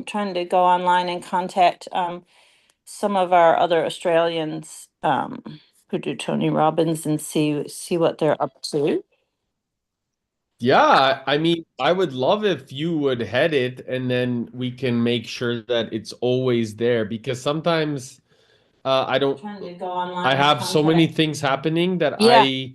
trying to go online and contact some of our other Australians who do Tony Robbins and see what they're up to. Yeah, I mean, I would love if you would head it and then we can make sure that it's always there because sometimes I don't, Trying to go online I and have so many contact. things happening that Yeah, I I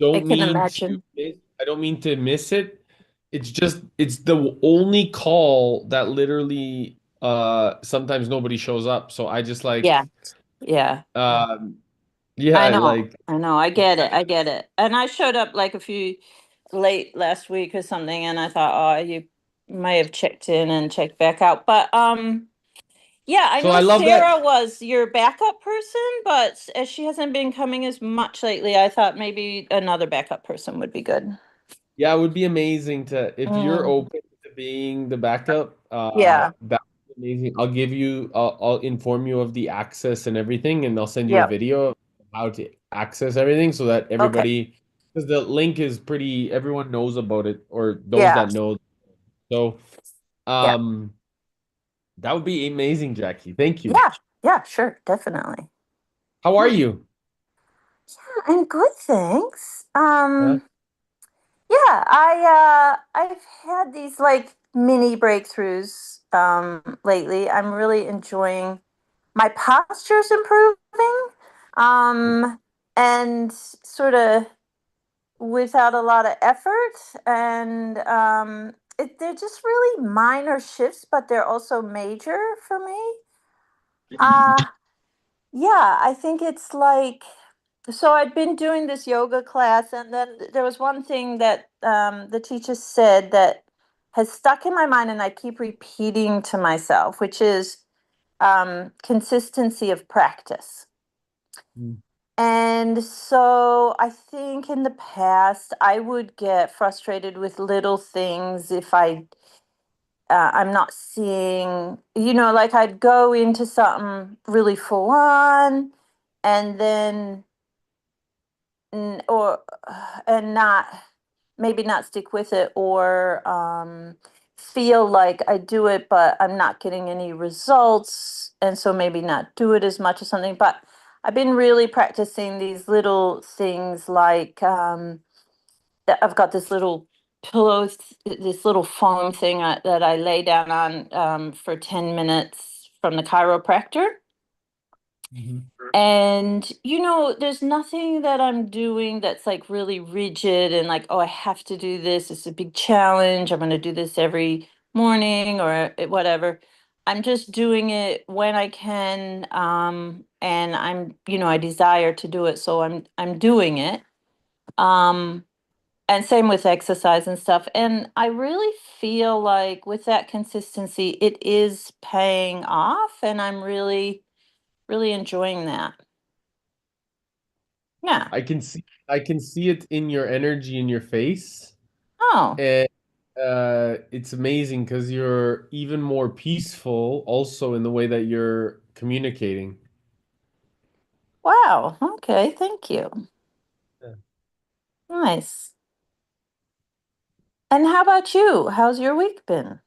don't can mean to imagine. miss, I don't mean to miss it. It's just, it's the only call that literally sometimes nobody shows up. So I just Yeah, like, yeah. um, I yeah, know. like, I know. I get it. I get it. And I showed up like a few late last week or something, and I thought, oh, you may have checked in and checked back out. But yeah, I so know I love that. Sarah was your backup person, but as she hasn't been coming as much lately, I thought maybe another backup person would be good. Yeah, it would be amazing to if you're Mm, open to being the backup, yeah. that would be amazing. I'll inform you of the access and everything, and I'll send you a Yep. video of how to access everything so that Okay. everybody, because the link is pretty, everyone knows about it, or those Yeah. that know. So, Yeah. um, that would be amazing, Jackie. Thank you. Yeah. Yeah. Sure. Definitely. How are you? I'm good, thanks. Huh? Yeah, I've had these like mini breakthroughs lately. I'm really enjoying my posture's improving. And sort of without a lot of effort and they're just really minor shifts, but they're also major for me. Uh yeah, I think it's like so I'd been doing this yoga class, and then there was one thing that the teacher said that has stuck in my mind, and I keep repeating to myself, which is consistency of practice. Mm. And so I think in the past I would get frustrated with little things if I'm not seeing, like I'd go into something really full on, and then or and not maybe not stick with it, or feel like I do it but I'm not getting any results, and so maybe not do it as much or something. But I've been really practicing these little things like that. I've got this little pillow, this little foam thing that I lay down on for 10 minutes from the chiropractor. Mhm. And, there's nothing that I'm doing that's like really rigid and like, oh, I have to do this. It's a big challenge. I'm going to do this every morning or whatever. I'm just doing it when I can. And I desire to do it. So I'm doing it. Um, and same with exercise and stuff. And I really feel like with that consistency, it is paying off. And I'm really, really enjoying that. Yeah. I can see it in your energy in your face. Oh, And it's amazing because you're even more peaceful also in the way that you're communicating. wow. Okay. Thank you. Yeah. Nice. And how about you? How's your week been?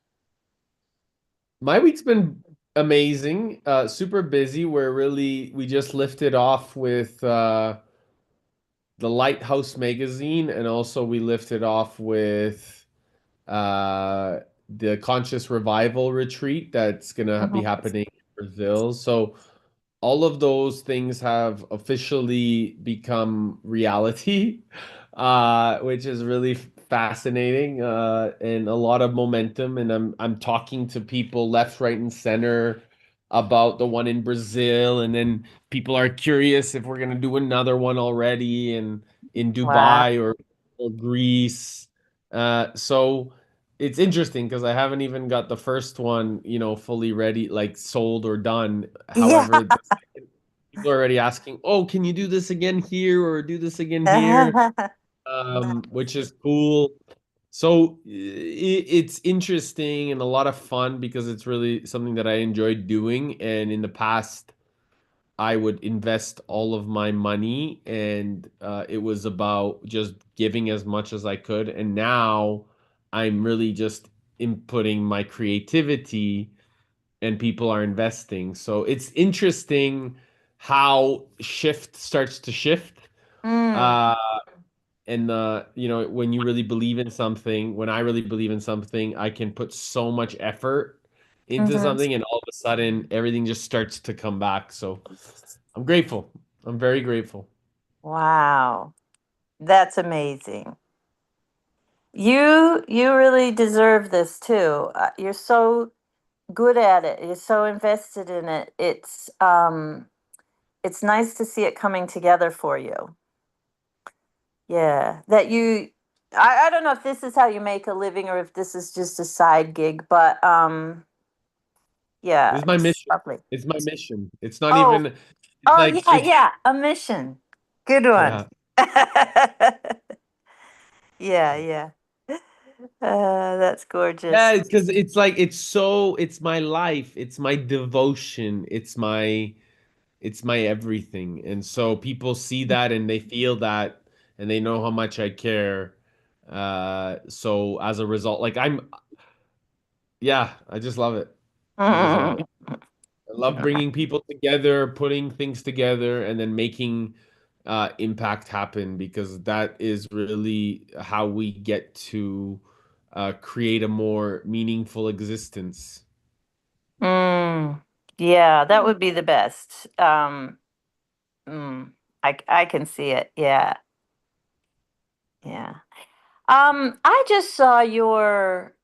My week's been amazing, super busy. We just lifted off with the Lighthouse magazine, and also we lifted off with uh, the Conscious Revival retreat that's gonna be Mhm. happening in Brazil. So all of those things have officially become reality, which is really fascinating, and a lot of momentum. And I'm talking to people left, right, and center about the one in Brazil, and then people are curious if we're gonna do another one already and in Wow. Dubai or Greece. So it's interesting because I haven't even got the first one, fully ready, like sold or done. Yeah. However, people are already asking, "Oh, can you do this again here or do this again here?" Which is cool. So it's interesting and a lot of fun because it's really something that I enjoy doing. And in the past, I would invest all of my money, and it was about just giving as much as I could. And now I'm really just inputting my creativity and people are investing. So it's interesting how shift starts to shift. Mm, Uh, and when you really believe in something, when I really believe in something, I can put so much effort into hmm. something, and all of a sudden everything just starts to come back. So I'm grateful. I'm very grateful. Wow, that's amazing. You really deserve this too. You're so good at it. You're so invested in it. It's nice to see it coming together for you. Yeah, that you I don't know if this is how you make a living or if this is just a side gig, but This yeah, is my it's mission. lovely. It's my mission. It's not Oh, even, it's oh like, yeah, yeah, a mission. Good one. yeah. Yeah, yeah. That's Yeah, gorgeous. it's because it's like it's my life, it's my devotion, it's my everything. And so people see that and they feel that and they know how much I care. So as a result, like yeah, I just love it. I just love it. I love bringing people together, putting things together, and then making impact happen, because that is really how we get to create a more meaningful existence. Mm, yeah, that would be the best. Mm, I can see it. Yeah, yeah. I just saw your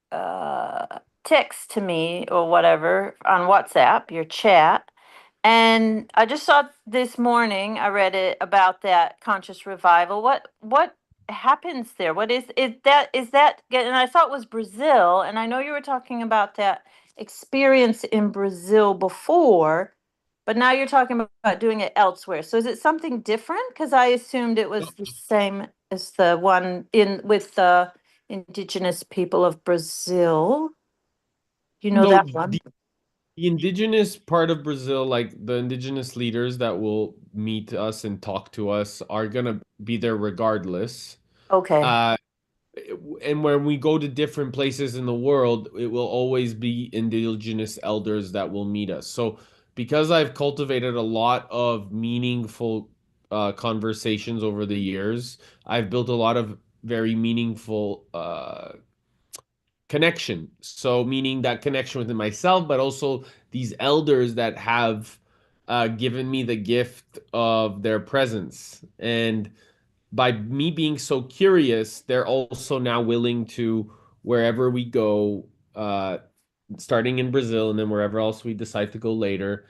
text to me or whatever on WhatsApp, your chat, and I just saw this morning, I read it about that conscious revival. What happens there? What is that and I thought it was Brazil, and I know you were talking about that experience in Brazil before, but now you're talking about doing it elsewhere. So is it something different? Because I assumed it was the same as the one in with the indigenous people of Brazil. You know No, that one? the indigenous part of Brazil, like the indigenous leaders that will meet us and talk to us, are gonna be there regardless. Okay. Uh, and when we go to different places in the world, it will always be indigenous elders that will meet us. So, because I've cultivated a lot of meaningful conversations over the years, I've built a lot of very meaningful connection. So, meaning that connection within myself, but also these elders that have given me the gift of their presence. And by me being so curious, they're also now willing to, wherever we go, starting in Brazil and then wherever else we decide to go later,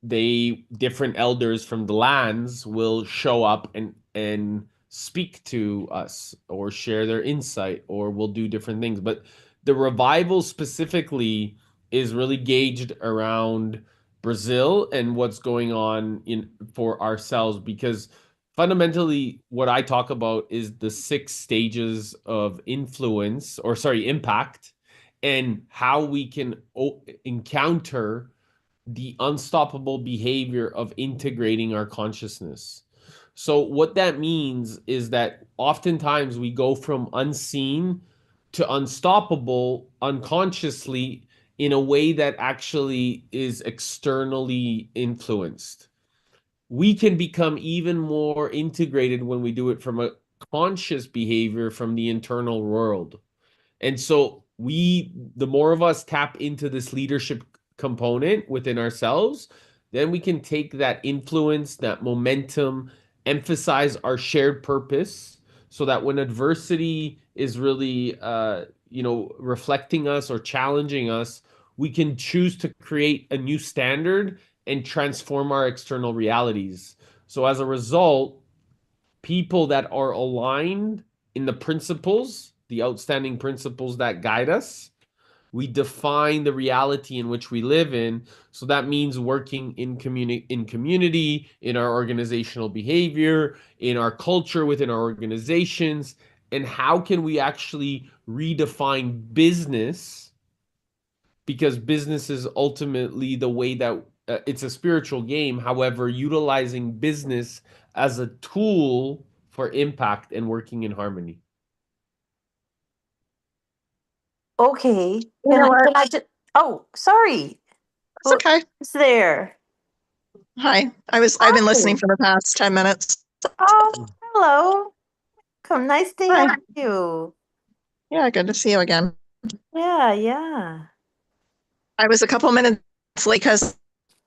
they different elders from the lands will show up and speak to us or share their insight, or will do different things. But the revival specifically is really gauged around Brazil and what's going on in for ourselves, because fundamentally what I talk about is the 6 stages of influence, or sorry, impact, and how we can encounter the unstoppable behavior of integrating our consciousness. So, what that means is that oftentimes we go from unseen to unstoppable unconsciously, in a way that actually is externally influenced. We can become even more integrated when we do it from a conscious behavior from the internal world. And so the more of us tap into this leadership component within ourselves, then we can take that influence, that momentum, emphasize our shared purpose, so that when adversity is really, reflecting us or challenging us, we can choose to create a new standard and transform our external realities. So as a result, people that are aligned in the principles, the outstanding principles that guide us, we define the reality in which we live in. So that means working in community, in our organizational behavior, in our culture within our organizations. And how can we actually redefine business, because business is ultimately the way that it's a spiritual game. However, utilizing business as a tool for impact and working in harmony. Okay. You know what? Can I just? Oh, sorry. That's Who's okay. there? Hi. I've been listening Hi. for the past 10 minutes. Oh, hello. Come, nice to Hi. hear you. Yeah, good to see you again. Yeah, yeah. I was a couple minutes late because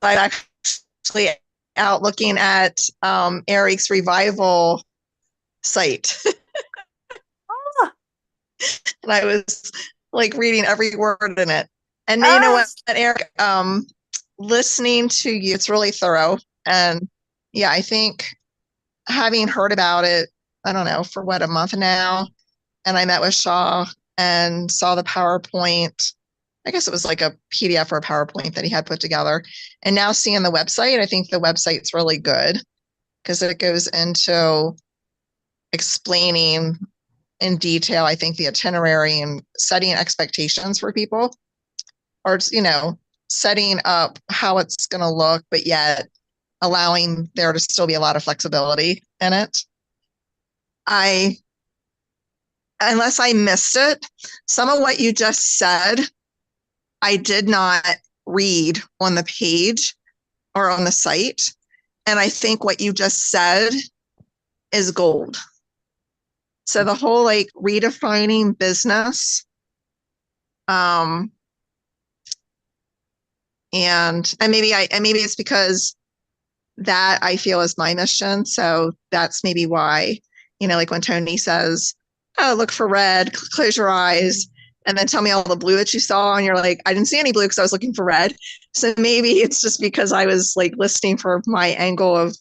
I'm actually out looking at Eric's revival site. Oh, And I was like reading every word in it. And you know oh, what, Eric? Listening to you, it's really thorough. And yeah, I think having heard about it, I don't know, for what, a month now, and I met with Shaw and saw the PowerPoint. I guess it was like a PDF or a PowerPoint that he had put together. And now seeing the website, I think the website's really good because it goes into explaining in detail, I think, the itinerary and setting expectations for people, or, setting up how it's going to look, but yet allowing there to still be a lot of flexibility in it. I Unless I missed it, some of what you just said, I did not read on the page or on the site. And I think what you just said is gold. So the whole like redefining business, um, and maybe it's because that I feel is my mission. So that's maybe why, like when Tony says, "Oh, look for red, close your eyes, and then tell me all the blue that you saw," and you're like, "I didn't see any blue because I was looking for red." So maybe it's just because I was like listening for my angle of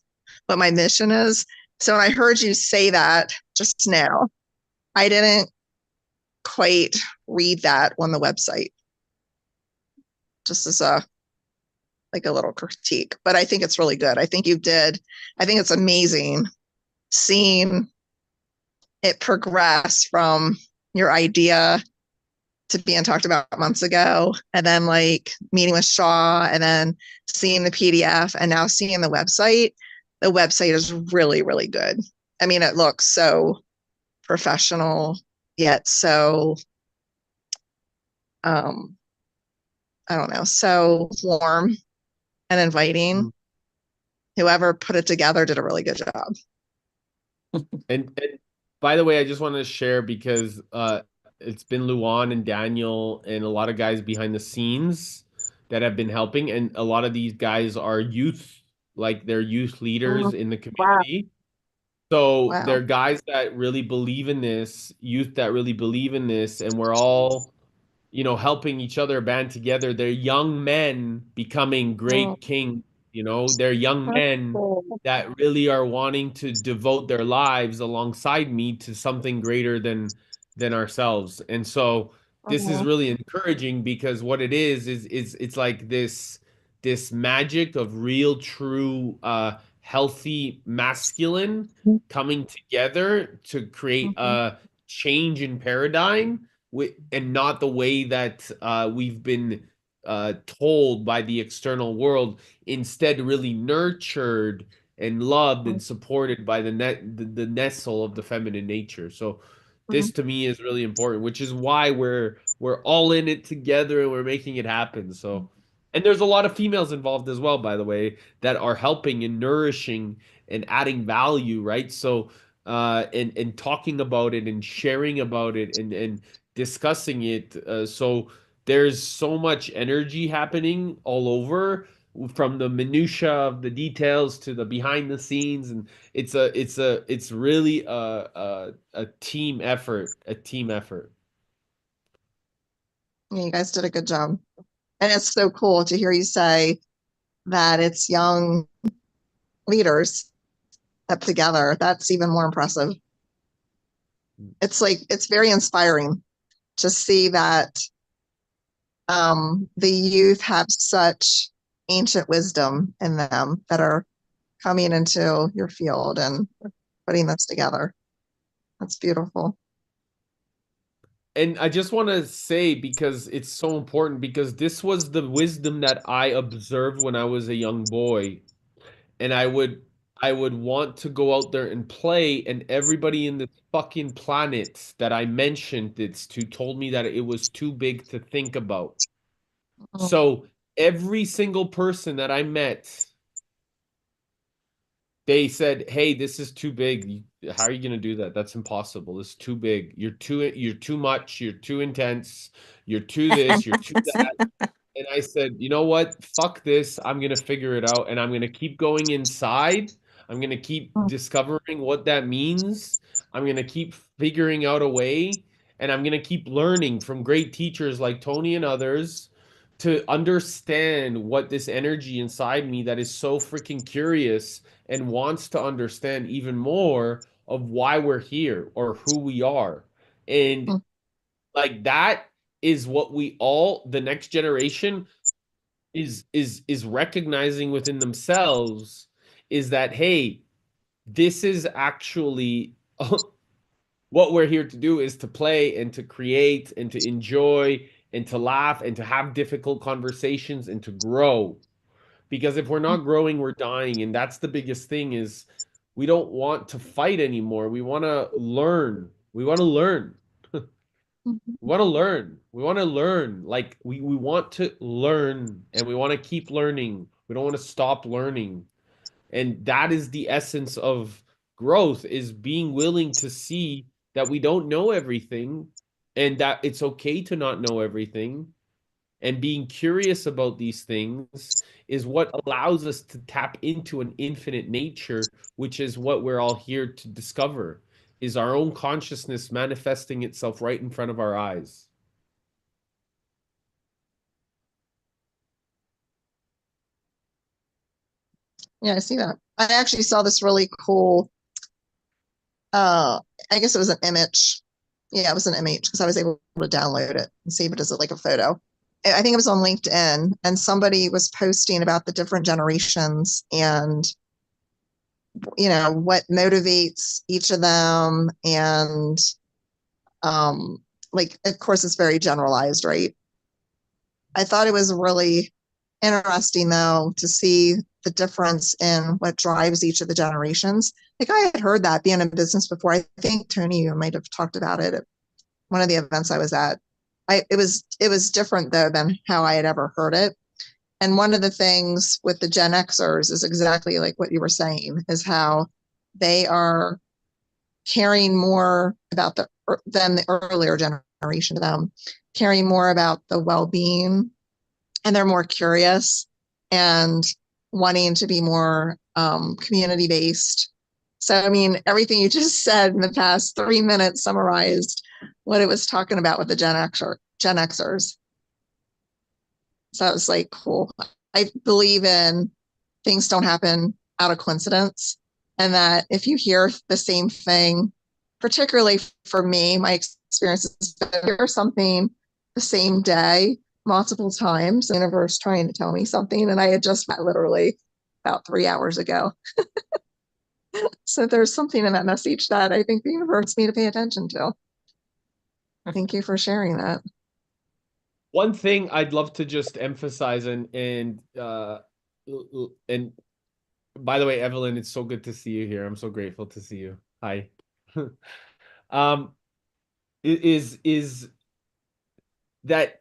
what my mission is. So when I heard you say that just now, I didn't quite read that on the website, just as a like a little critique. But I think it's really good. I think you did. I think it's amazing seeing it progress from your idea to being talked about months ago, and then like meeting with Shaw, and then seeing the PDF, and now seeing the website. The website is really, really good. I mean, it looks so professional, yet so, um, I don't know, so warm and inviting. Whoever put it together did a really good job. And by the way, I just wanted to share because it's been Luan and Daniel and a lot of guys behind the scenes that have been helping, and a lot of these guys are youth, like they're youth leaders Mm, in the wow. community. So Wow. they're guys that really believe in this, youth that really believe in this, and we're all, helping each other band together. They're young men becoming Mm, great kings, they're young that's men cool. that really are wanting to devote their lives alongside me to something greater than ourselves. And so this is Mhm, really encouraging because what it is it's like this magic of real true healthy masculine coming together to create mhm, a change in paradigm and not the way that we've been told by the external world. Instead, really nurtured and loved and supported by the nestle of the feminine nature. So mhm, this to me is really important, which is why we're all in it together and we're making it happen. So and there's a lot of females involved as well, by the way, that are helping and nourishing and adding value, right? So and talking about it and sharing about it and discussing it. So there's so much energy happening all over, from the minutia of the details to the behind the scenes, and it's really a team effort, a team effort. Yeah, you guys did a good job. And it's so cool to hear you say that it's young leaders up together. That's even more impressive. It's like it's very inspiring to see that the youth have such ancient wisdom in them that are coming into your field and putting this together. That's beautiful. And I just want to say, because it's so important, because this was the wisdom that I observed when I was a young boy, and I would want to go out there and play, and everybody in this fucking planet that I mentioned it's to told me that it was too big to think about. So every single person that I met, they said, "Hey, this is too big. How are you going to do that? That's impossible. It's too big. You're too much. You're too intense. You're too this, you're too that." And I said, "You know what? Fuck this. I'm going to figure it out and I'm going to keep going inside. I'm going to keep discovering what that means. I'm going to keep figuring out a way and I'm going to keep learning from great teachers like Tony and others to understand what this energy inside me that is so freaking curious and wants to understand even more of why we're here or who we are." And like that is what we all, the next generation is recognizing within themselves, is that, hey, this is actually what we're here to do, is to play and to create and to enjoy and to laugh and to have difficult conversations and to grow. Because if we're not growing, we're dying. And that's the biggest thing, is we don't want to fight anymore. We want to learn. We want to learn. We want to learn. We want to learn. Like we want to learn and we want to keep learning. We don't want to stop learning. And that is the essence of growth, is being willing to see that we don't know everything and that it's okay to not know everything. And being curious about these things is what allows us to tap into an infinite nature, which is what we're all here to discover, is our own consciousness manifesting itself right in front of our eyes. Yeah, I see that. I actually saw this really cool, uh, I guess it was an image. Yeah, it was an image because I was able to download it and save it as like a photo. I think it was on LinkedIn, and somebody was posting about the different generations and what motivates each of them, and like of course it's very generalized, right? I thought it was really interesting though to see the difference in what drives each of the generations. Like I had heard that being in business before. I think Tony, you might have talked about it at one of the events I was at. It was different though than how I had ever heard it. And one of the things with the Gen Xers is exactly like what you were saying, is how they are caring more about than the earlier generation of them, caring more about the well-being, and they're more curious and wanting to be more community based. So, I mean, everything you just said in the past 3 minutes summarized what it was talking about with the Gen Xers. So it was like cool. I believe in things don't happen out of coincidence, and that if you hear the same thing, particularly for me, my experience is to hear something the same day multiple times, the universe trying to tell me something, and I had just met literally about 3 hours ago. So there's something in that message that I think the universe me to pay attention to. Thank you for sharing that. One thing I'd love to just emphasize, and by the way, Evelyn, it's so good to see you here. I'm so grateful to see you. Hi. um is that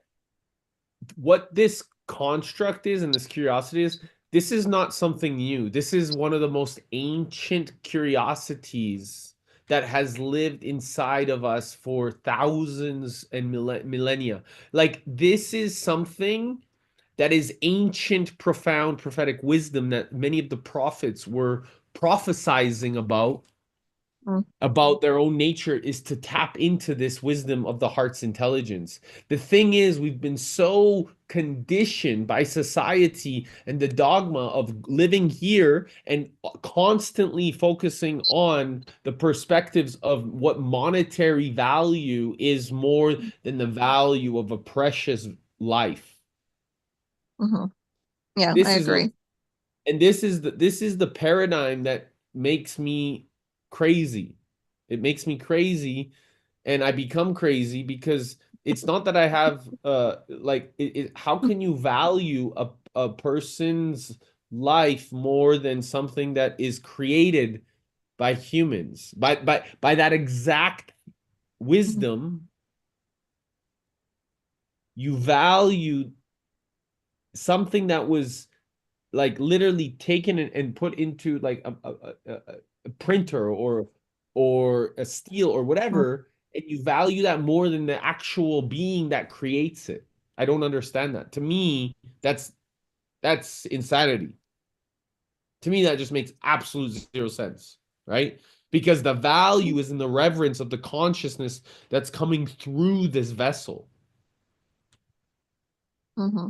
what this construct is and this curiosity is? This is not something new. This is one of the most ancient curiosities that has lived inside of us for thousands and millennia. Like, this is something that is ancient, profound prophetic wisdom that many of the prophets were prophesizing Mm. about their own nature, is to tap into this wisdom of the heart's intelligence. The thing is, we've been so conditioned by society and the dogma of living here and constantly focusing on the perspectives of what monetary value is more than the value of a precious life. Mm-hmm. Yeah, I This is what, agree. and this is the paradigm that makes me crazy. It makes me crazy, and I become crazy because it's not that I have like how can you value a person's life more than something that is created by humans, by that exact Mhm. wisdom? You value something that was like literally taken and put into like a printer or a steel or whatever, and you value that more than the actual being that creates it. I don't understand that. To me, that's insanity. To me, that just makes absolute zero sense, right? Because the value is in the reverence of the consciousness that's coming through this vessel. Mm-hmm.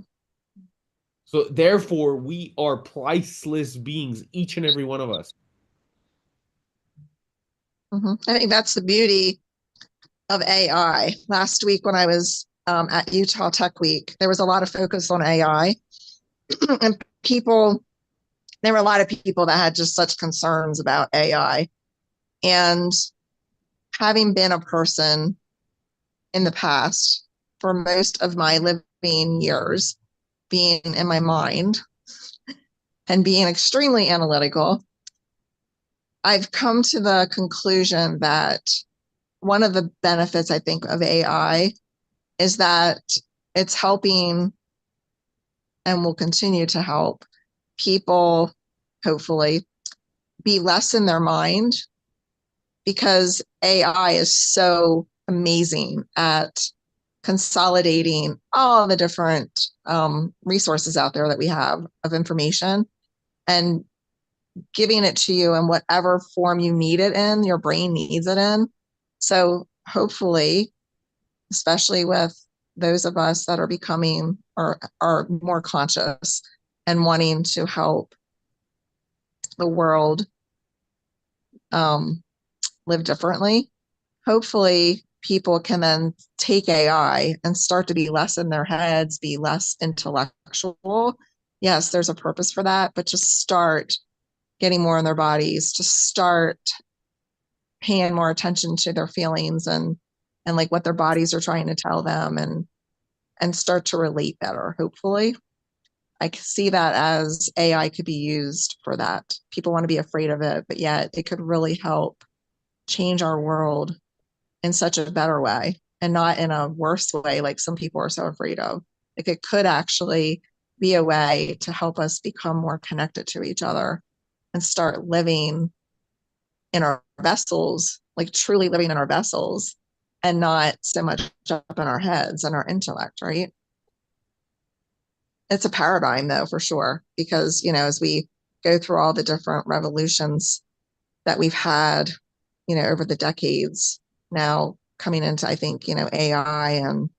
So therefore, we are priceless beings, each and every one of us. Mm-hmm. I think that's the beauty of AI. Last week when I was at Utah Tech Week, there was a lot of focus on AI, and there were a lot of people that had just such concerns about AI. And having been a person in the past for most of my living years, being in my mind and being extremely analytical, I've come to the conclusion that one of the benefits, I think, of AI is that it's helping and will continue to help people, hopefully, be less in their mind, because AI is so amazing at consolidating all the different resources out there that we have of information and giving it to you in whatever form you need it in, your brain needs it in. So hopefully, especially with those of us that are becoming or are more conscious and wanting to help the world live differently, hopefully people can then take AI and start to be less in their heads, be less intellectual. Yes, there's a purpose for that, but just start getting more in their bodies, to start paying more attention to their feelings and like what their bodies are trying to tell them, and start to relate better, hopefully. I see that as AI could be used for that. People want to be afraid of it, but yet it could really help change our world in such a better way and not in a worse way like some people are so afraid of. Like it could actually be a way to help us become more connected to each other and start living in our vessels, like truly living in our vessels and not so much up in our heads and our intellect, right? It's a paradigm though, for sure, because, as we go through all the different revolutions that we've had, over the decades now coming into, I think, AI and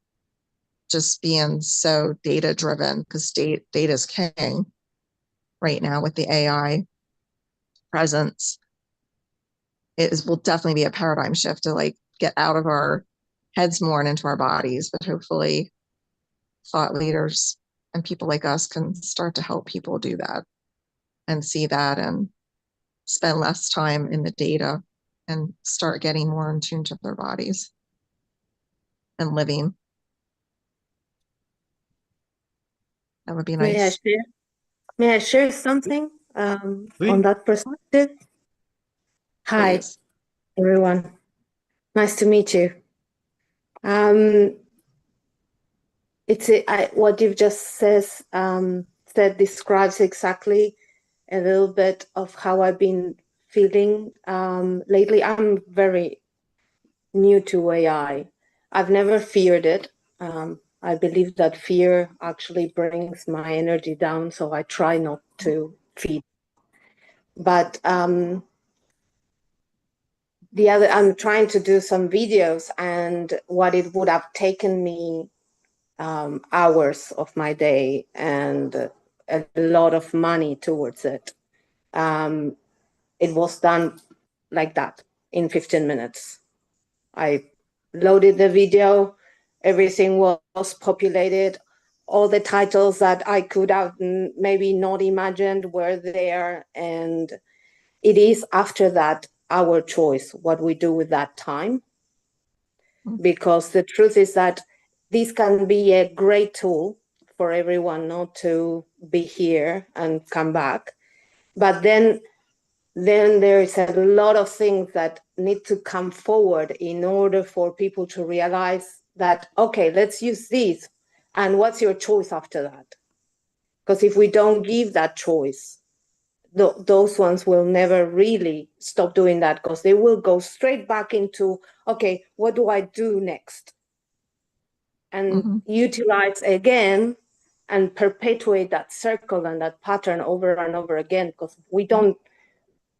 just being so data driven, because data is king right now with the AI presence. Will definitely be a paradigm shift to like get out of our heads more and into our bodies, but hopefully thought leaders and people like us can start to help people do that and see that and spend less time in the data and start getting more in tune to their bodies and living. That would be May I nice. share? May I share something on that perspective? Hi, Please. everyone. Nice to meet you. What you've just said describes exactly a little bit of how I've been feeling lately. I'm very new to AI. I've never feared it. I believe that fear actually brings my energy down, so I try not to feed. But I'm trying to do some videos, and what it would have taken me hours of my day and a lot of money towards it. It was done like that in 15 minutes. I loaded the video, everything was populated, all the titles that I could have maybe not imagined were there, and it is after that our choice what we do with that time, because the truth is that this can be a great tool for everyone not to be here and come back, but then there is a lot of things that need to come forward in order for people to realize that, okay, let's use these, and what's your choice after that? Because if we don't give that choice, those ones will never really stop doing that, because they will go straight back into, okay, what do I do next? And utilize again and perpetuate that circle and that pattern over and over again, because we don't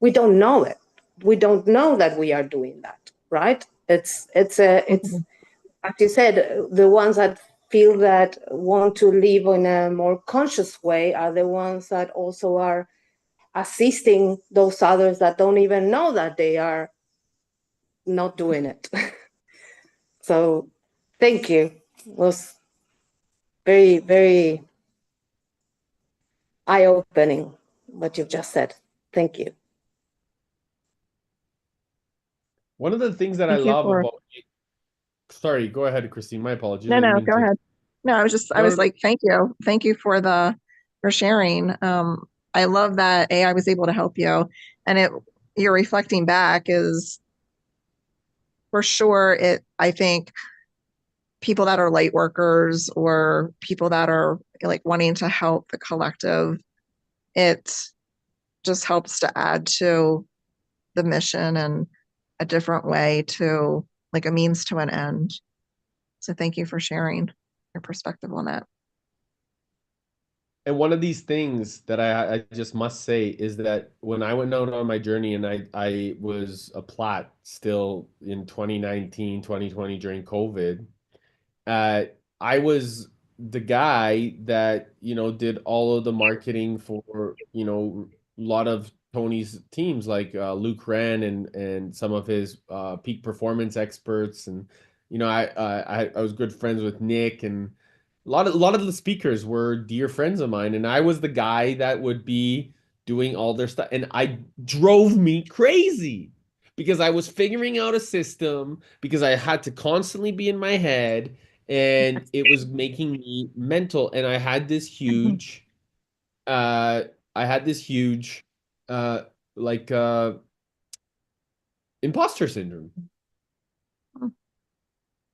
know it. We don't know that we are doing that, right? It's as you said, the ones that feel that want to live in a more conscious way are the ones that also are assisting those others that don't even know that they are not doing it. So thank you. It was very, very eye-opening what you've just said. Thank you. One of the things that I Thank you love for. about sorry, go ahead, Christine. My apologies. No, I didn't no, mean go to. ahead. No, I No, no, was no. like, thank you. Thank you for sharing. I love that AI was able to help you. And you're reflecting back is for sure I think people that are light workers or people that are like wanting to help the collective, it just helps to add to the mission and a different way to like a means to an end. So thank you for sharing your perspective on that. And one of these things that I just must say is that when I went out on my journey and I was a plat still in 2019, 2020 during COVID, uh, I was the guy that, did all of the marketing for, a lot of Tony's teams like Luke Ren and some of his peak performance experts. And, I was good friends with Nick, and a lot of the speakers were dear friends of mine. And I was the guy that would be doing all their stuff. And I drove me crazy because I was figuring out a system because I had to constantly be in my head and it was making me mental. And uh I had this huge uh like imposter syndrome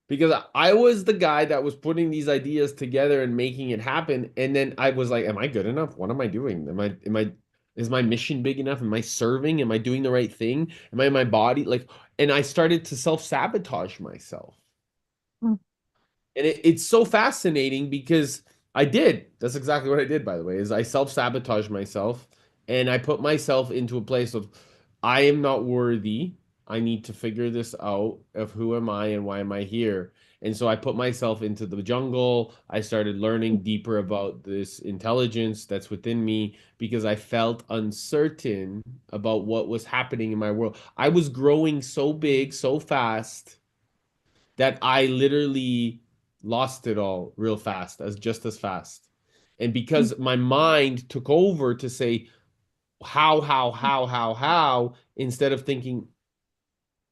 because I was the guy that was putting these ideas together and making it happen. And then I was like, am I good enough? What am I doing? Is my mission big enough? Am I serving? Am I doing the right thing? Am I in my body? And I started to self-sabotage myself. And it's so fascinating because I did. That's exactly what I did, by the way, is I self-sabotage myself and I put myself into a place of I am not worthy. I need to figure this out of who am I and why am I here. And so I put myself into the jungle. I started learning deeper about this intelligence that's within me because I felt uncertain about what was happening in my world. I was growing so big, so fast that I literally lost it all real fast, just as fast. And because my mind took over to say, how, instead of thinking,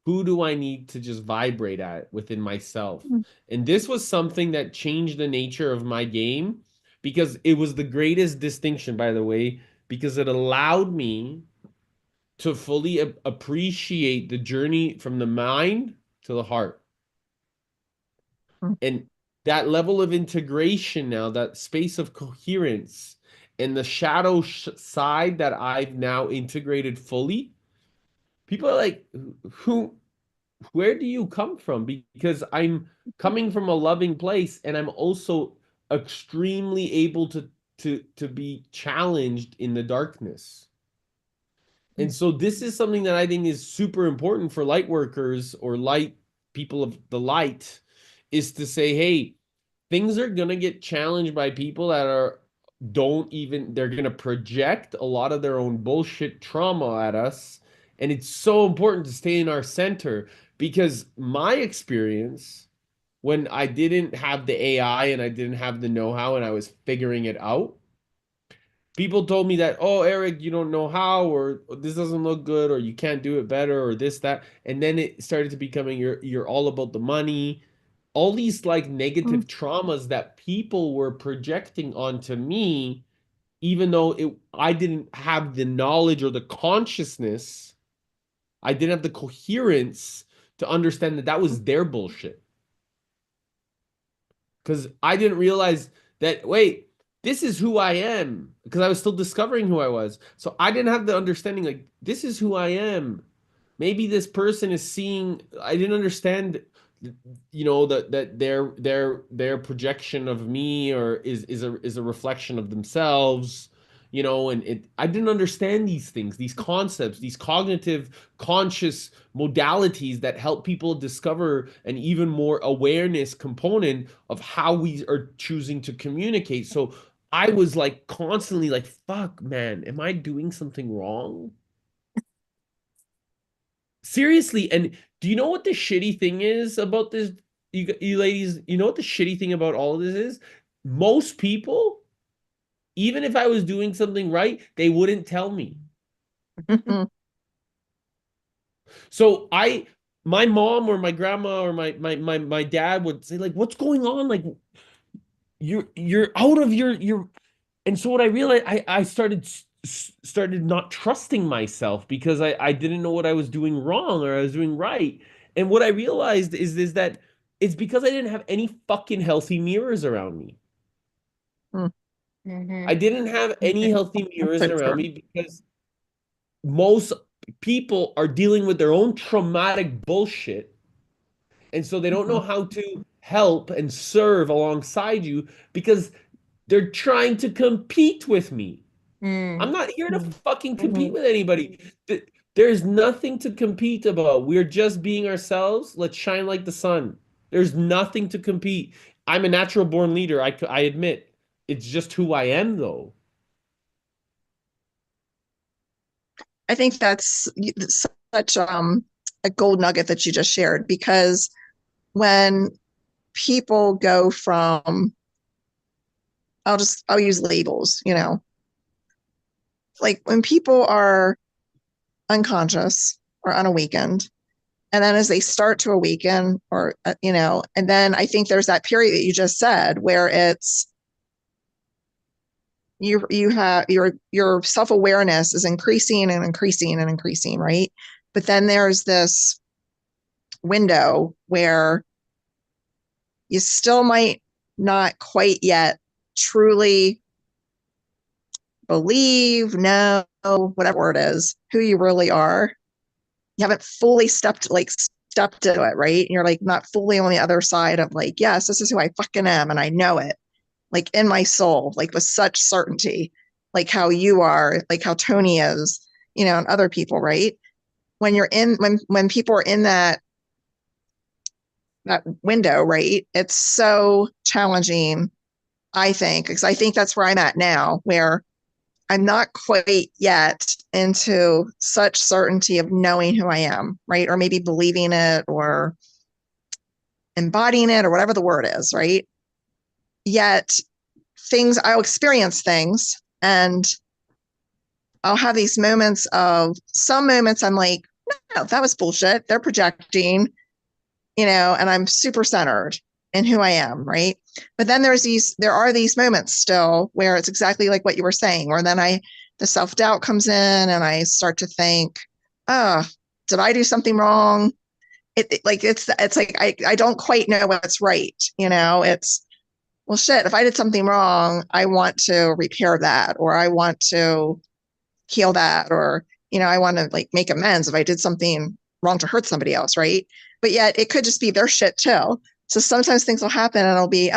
who do I need to just vibrate at within myself? And this was something that changed the nature of my game because it was the greatest distinction, by the way, because it allowed me to fully appreciate the journey from the mind to the heart. And that level of integration now, that space of coherence and the shadow side that I've now integrated fully, people are like, where do you come from? Because I'm coming from a loving place and I'm also extremely able to be challenged in the darkness. And so this is something that I think is super important for light workers or light people of the light, is to say, hey, things are gonna get challenged by people that they're gonna project a lot of their own bullshit trauma at us. And it's so important to stay in our center because my experience when I didn't have the AI and I didn't have the know-how and I was figuring it out, people told me that, oh, Eric, you don't know how, or this doesn't look good, or you can't do it better, or this, that. And then it started to becoming you're all about the money, all these like negative traumas that people were projecting onto me, even though I didn't have the knowledge or the consciousness, I didn't have the coherence to understand that that was their bullshit. Because I didn't realize that, wait, this is who I am, because I was still discovering who I was. So I didn't have the understanding, like, this is who I am. Maybe this person is seeing, I didn't understand, that their projection of me or is a reflection of themselves, and I didn't understand these things, these concepts, these cognitive conscious modalities that help people discover an even more awareness component of how we are choosing to communicate. So I was like constantly like, fuck, man, am I doing something wrong? Seriously, and do you know what the shitty thing is about this? You ladies, you know what the shitty thing about all of this is? Most people, even if I was doing something right, they wouldn't tell me. Mm. So my mom or my grandma or my dad would say, like, what's going on? Like, you're out of your. And so what I realized, I started not trusting myself because I didn't know what I was doing wrong or I was doing right. And what I realized is that it's because I didn't have any fucking healthy mirrors around me. Mm. I didn't have any healthy mirrors That's so around true. me because most people are dealing with their own traumatic bullshit. And so they don't know Mhm. how to help and serve alongside you because they're trying to compete with me. I'm Mm. not here to Mm. fucking compete Mhm. with anybody. There's nothing to compete about. We're just being ourselves. Let's shine like the sun. There's nothing to compete. I'm a natural born leader. I admit. It's just who I am, though. I think that's such a gold nugget that you just shared, because when people go from, I'll use labels, like when people are unconscious or unawakened, and then as they start to awaken, or and then I think there's that period that you just said where it's you have your self-awareness is increasing and increasing and increasing, right? But then there's this window where you still might not quite yet truly believe, know, whatever it is, who you really are. You haven't fully stepped into it, right? And you're like not fully on the other side of like, yes, this is who I fucking am, and I know it, like in my soul, like with such certainty, like how you are, like how Tony is, and other people, right? When people are in that window, right? It's so challenging, I think, because I think that's where I'm at now, where I'm not quite yet into such certainty of knowing who I am, right? Or maybe believing it or embodying it or whatever the word is, right? Yet I'll experience things, and I'll have these moments some moments I'm like, no, that was bullshit. They're projecting, and I'm super centered in who I am, right? But then there are these moments still where it's exactly like what you were saying, where then the self-doubt comes in and I start to think, oh, did I do something wrong? It's like I don't quite know what's right, it's, well, shit, if I did something wrong, I want to repair that, or I want to heal that, or I want to like make amends if I did something wrong to hurt somebody else, right? But yet it could just be their shit too. So sometimes things will happen and it'll be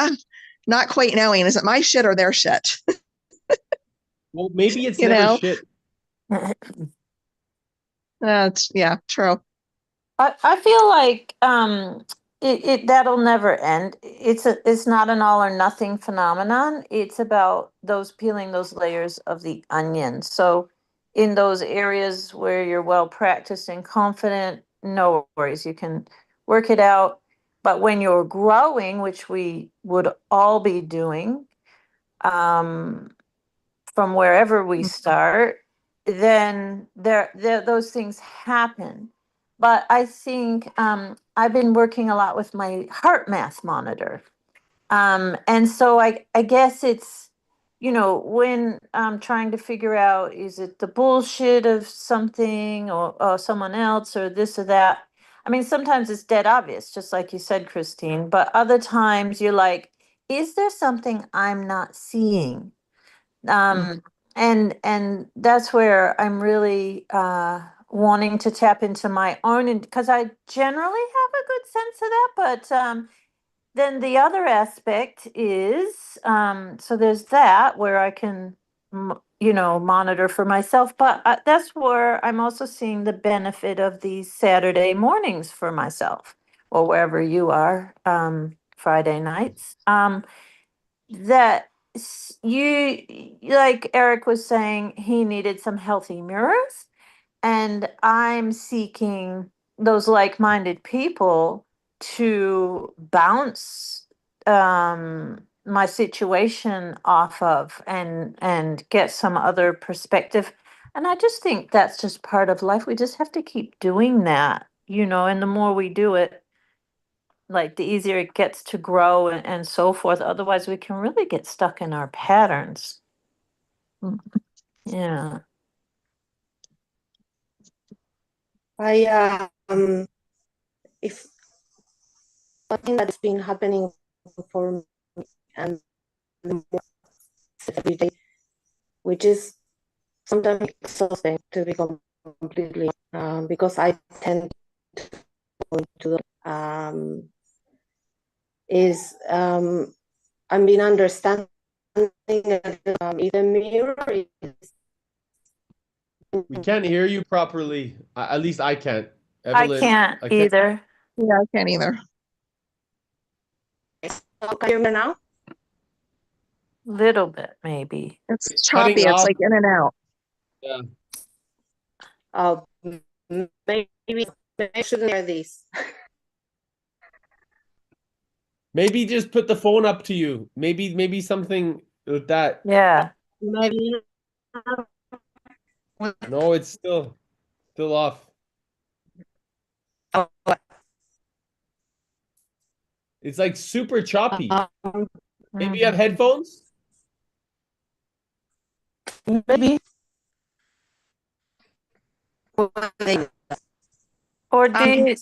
not quite knowing, is it my shit or their shit? Well, maybe it's you never know shit. That's, yeah, true. I feel like it that'll never end. It's not an all or nothing phenomenon. It's about those peeling those layers of the onion. So in those areas where you're well practiced and confident, no worries, you can work it out. But when you're growing, which we would all be doing, um, from wherever we start, then there those things happen. But I think I've been working a lot with my heart math monitor, and so I guess it's when I'm trying to figure out, is it the bullshit of something or someone else or this or that. I mean, sometimes it's dead obvious, just like you said, Christine. But other times you're like, is there something I'm not seeing? And that's where I'm really wanting to tap into my own, and because I generally have a good sense of that, but then the other aspect is, so there's that where I can, monitor for myself. But that's where I'm also seeing the benefit of these Saturday mornings for myself, or wherever you are, Friday nights. That like Eric was saying, he needed some healthy mirrors, and I'm seeking those like-minded people to bounce my situation off of, and get some other perspective. And I just think that's just part of life. We just have to keep doing that, and the more we do it, like the easier it gets to grow, and so forth. Otherwise, we can really get stuck in our patterns. Yeah. If something that's been happening for me, and every day, which is sometimes exhausting, to be completely, because I tend to go into the, I've been understanding even mirror is. We can't hear you properly. At least I can't. I Evelyn, can't either. Yeah, I can't either. Can you hear me now? Little bit, maybe. It's cutting choppy. It's off. like in and out. Yeah. Maybe I shouldn't hear this. Maybe just put the phone up to you. Maybe something with that. Yeah. Maybe. No, it's still off. Oh, It's like super choppy. Maybe you have Mhm. headphones? maybe. Or maybe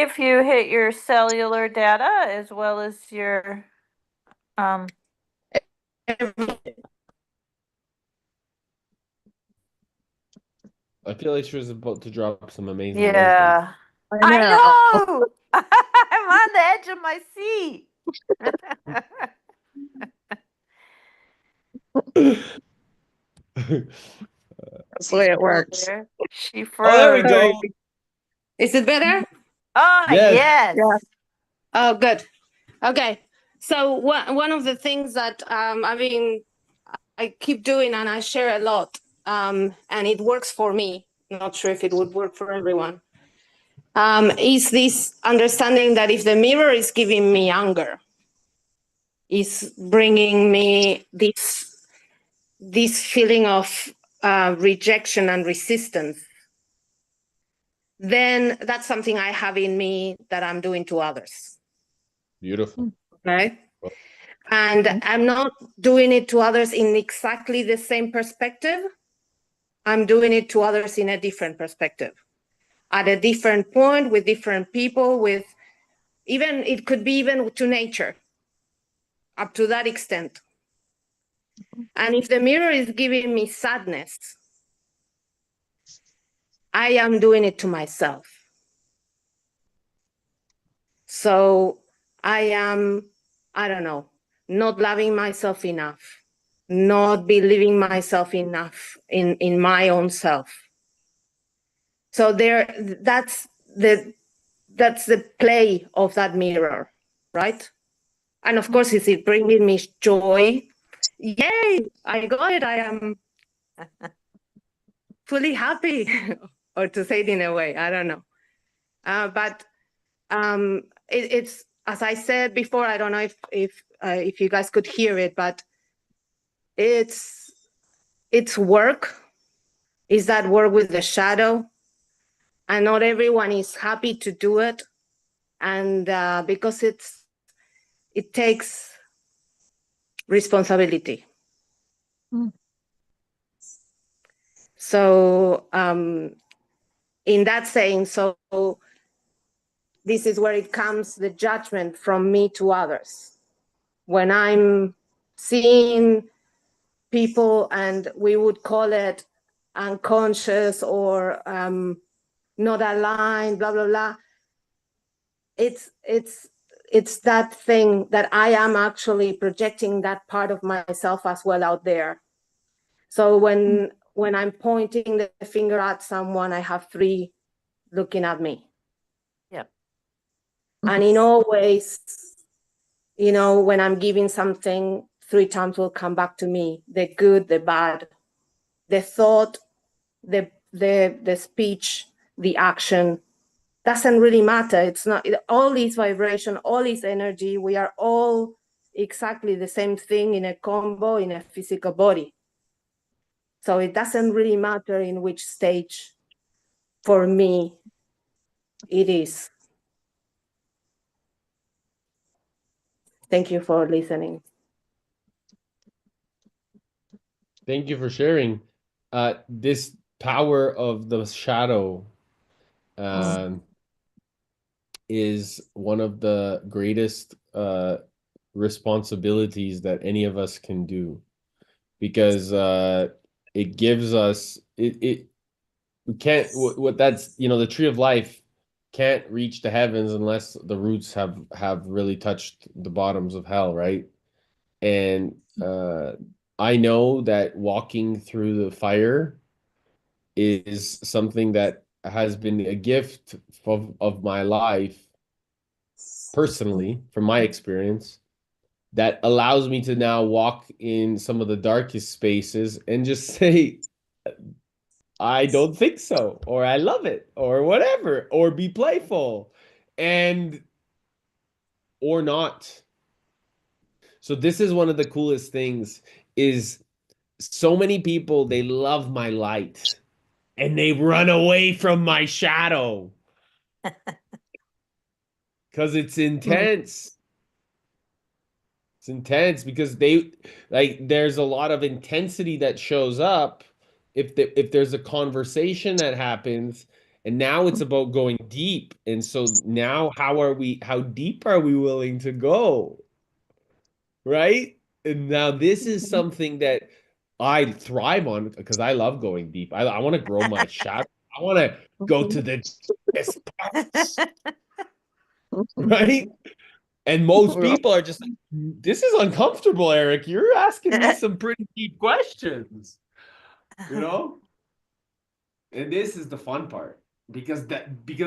if you hit your cellular data as well as your I feel like she was about to drop some amazing wisdom. yeah. I I know. know. I'm on the edge of my seat. That's the way it works. She Oh, there we froze. go. Is it better? Oh, Yes. yes. Yeah. Oh, good. Okay. So one of the things that I keep doing and I share a lot, and it works for me. Not sure if it would work for everyone. Is this understanding that if the mirror is giving me anger, is bringing me this feeling of rejection and resistance, then that's something I have in me that I'm doing to others. Beautiful. Right? And I'm not doing it to others in exactly the same perspective. I'm doing it to others in a different perspective, at a different point, with different people, with even, it could be even to nature, up to that extent. And if the mirror is giving me sadness, I am doing it to myself. So I am, I don't know, not loving myself enough, not believing myself enough in my own self. So that's the play of that mirror, right? And of course, is it bringing me joy? Yay, I got it. I am fully happy, or to say it in a way, I don't know. But it's, as I said before, I don't know if you guys could hear it, but it's work. Is that work with the shadow? And not everyone is happy to do it. And because it takes responsibility. So in that saying, so this is where it comes, the judgment from me to others. When I'm seeing people, and we would call it unconscious or not aligned, blah blah blah. It's that thing that I am actually projecting that part of myself as well out there. So when I'm pointing the finger at someone, I have three looking at me. Yep. And in all ways, you know, when I'm giving something, three times will come back to me: the good, the bad, the thought, the speech, the action. Doesn't really matter. It's not, all is vibration, all is energy. We are all exactly the same thing in a combo in a physical body. So it doesn't really matter in which stage, for me, it is. Thank you for listening. Thank you for sharing. This power of the shadow is one of the greatest responsibilities that any of us can do, because it gives us it we can't what that's, you know, the tree of life can't reach the heavens unless the roots have really touched the bottoms of hell, right? And I know that walking through the fire is something that has been a gift of my life personally, from my experience, that allows me to now walk in some of the darkest spaces and just say, I don't think so, or I love it, or whatever, or be playful, and or not. So this is one of the coolest things, is so many people, they love my light and they run away from my shadow because it's intense. It's intense because they, like, there's a lot of intensity that shows up if there's a conversation that happens, and now it's about going deep. And so now how deep are we willing to go? Right? And now this is something that I thrive on because I love going deep. I want to grow my shadow. I want to go to the deepest parts, right? And most people are just like, this is uncomfortable, Eric. You're asking me some pretty deep questions, you know? And this is the fun part, because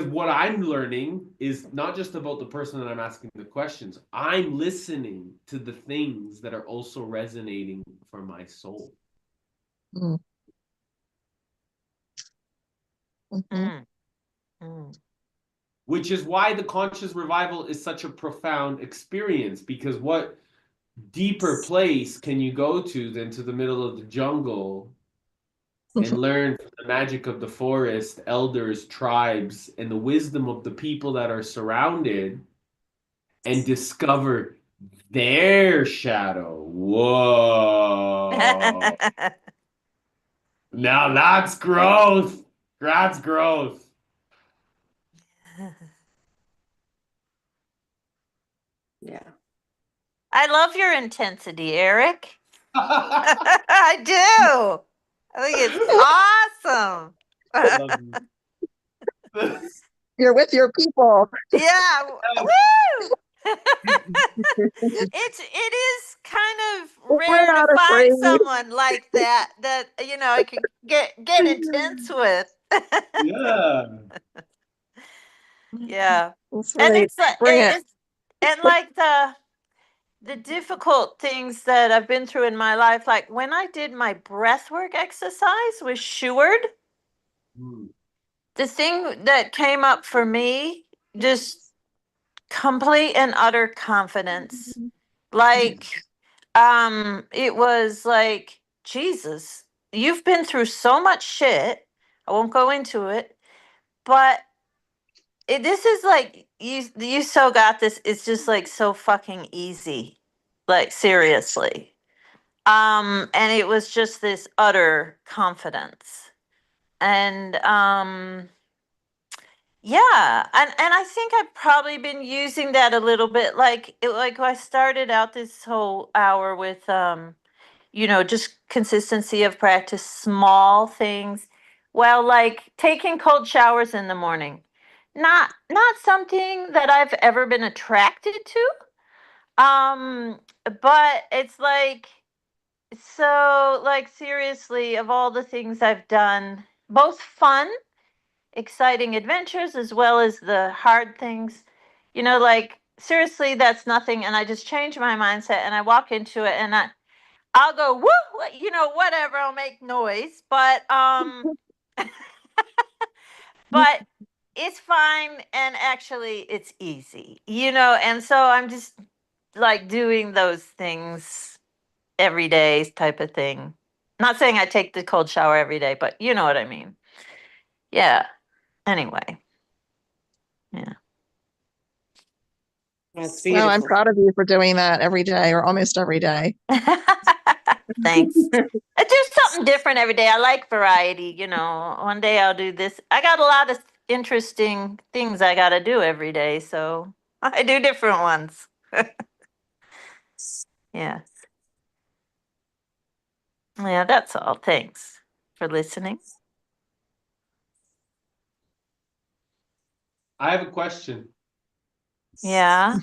what I'm learning is not just about the person that I'm asking the questions. I'm listening to the things that are also resonating for my soul. Mm. Mm. Mm. Which is why the conscious revival is such a profound experience, because what deeper place can you go to than to the middle of the jungle and learn from the magic of the forest, elders, tribes, and the wisdom of the people that are surrounded, and discover their shadow. Whoa. Now that's growth. That's growth. Yeah. I love your intensity, Eric. I do. I think it's awesome. You're with your people. Yeah. Woo! It is kind of We're rare to not find afraid. someone like that you know I could get intense with. Yeah. Yeah. That's And right. it's like Bring it. it's and like the difficult things that I've been through in my life, like when I did my breathwork exercise with Sheward, the thing that came up for me, just complete and utter confidence. Like, it was like, Jesus, you've been through so much shit. I won't go into it, but this is like, you so got this. It's just like so fucking easy. Like, seriously. And it was just this utter confidence. And yeah, and I think I've probably been using that a little bit. Like I started out this whole hour with just consistency of practice, small things. Well, like taking cold showers in the morning. Not something that I've ever been attracted to. But it's like, so, like, seriously, of all the things I've done, both fun, exciting adventures as well as the hard things, like, seriously, that's nothing. And I just change my mindset and I walk into it and I'll go, woo, whatever, I'll make noise, but it's fine. And actually, it's easy, and so I'm just like doing those things every day type of thing. Not saying I take the cold shower every day, but you know what I mean. Yeah. Anyway. Yeah. That's Well, I'm beautiful. proud of you for doing that every day or almost every day. Thanks. I do something different every day. I like variety. One day I'll do this. I got a lot of interesting things I got to do every day. So I do different ones. Yeah. Yeah, that's all. Thanks for listening. I have a question. Yeah.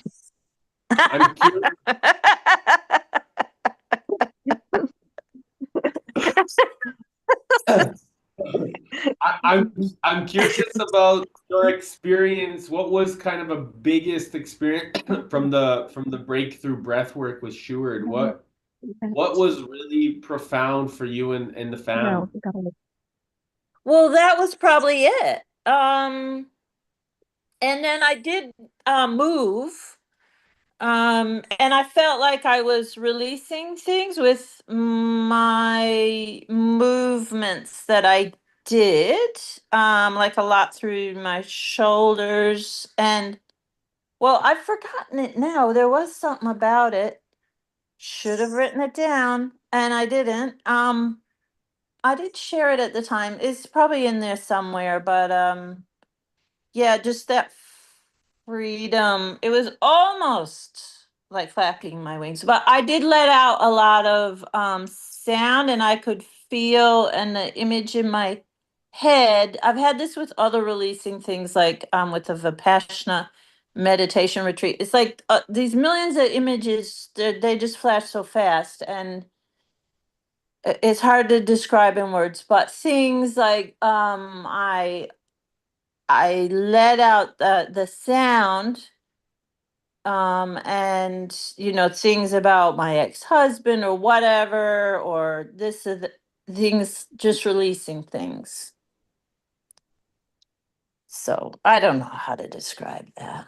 I'm curious. I'm curious about your experience. What was kind of a biggest experience from the breakthrough breath work with Seward? What was really profound for you and the fam? Well, that was probably it. And then I did move. And I felt like I was releasing things with my movements that I did, like a lot through my shoulders. And well, I've forgotten it now. There was something about it. Should have written it down, and I didn't. I did share it at the time. It's probably in there somewhere, but yeah, just that freedom. It was almost like flapping my wings, but I did let out a lot of sound, and I could feel and the image in my head. I've had this with other releasing things, like with the Vipassana meditation retreat. It's like these millions of images, they just flash so fast, and it's hard to describe in words, but things like I let out the sound, and things about my ex-husband or whatever, or this or things, just releasing things. So I don't know how to describe that.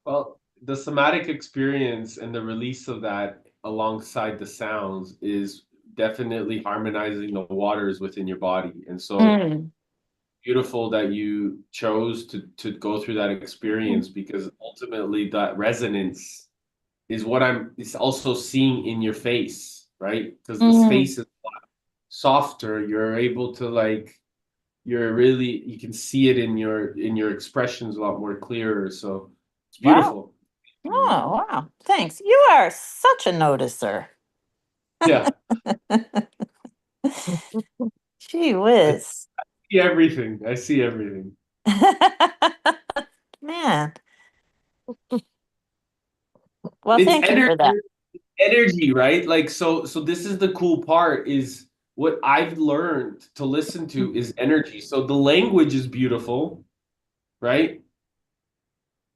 Well, the somatic experience and the release of that alongside the sounds is definitely harmonizing the waters within your body. And so Mm. beautiful that you chose to go through that experience, because ultimately that resonance is what I'm is also seeing in your face, right? Because the Mm. face is softer. You're able to you can see it in your expressions a lot more clearer. So it's Wow. beautiful. Oh, wow. Thanks. You are such a noticer. Yeah. Gee I whiz. see everything. I see everything. Man. Well, It's thank you energy, for that. right? Like so this is the cool part is what I've learned to listen to is energy. So the language is beautiful, right?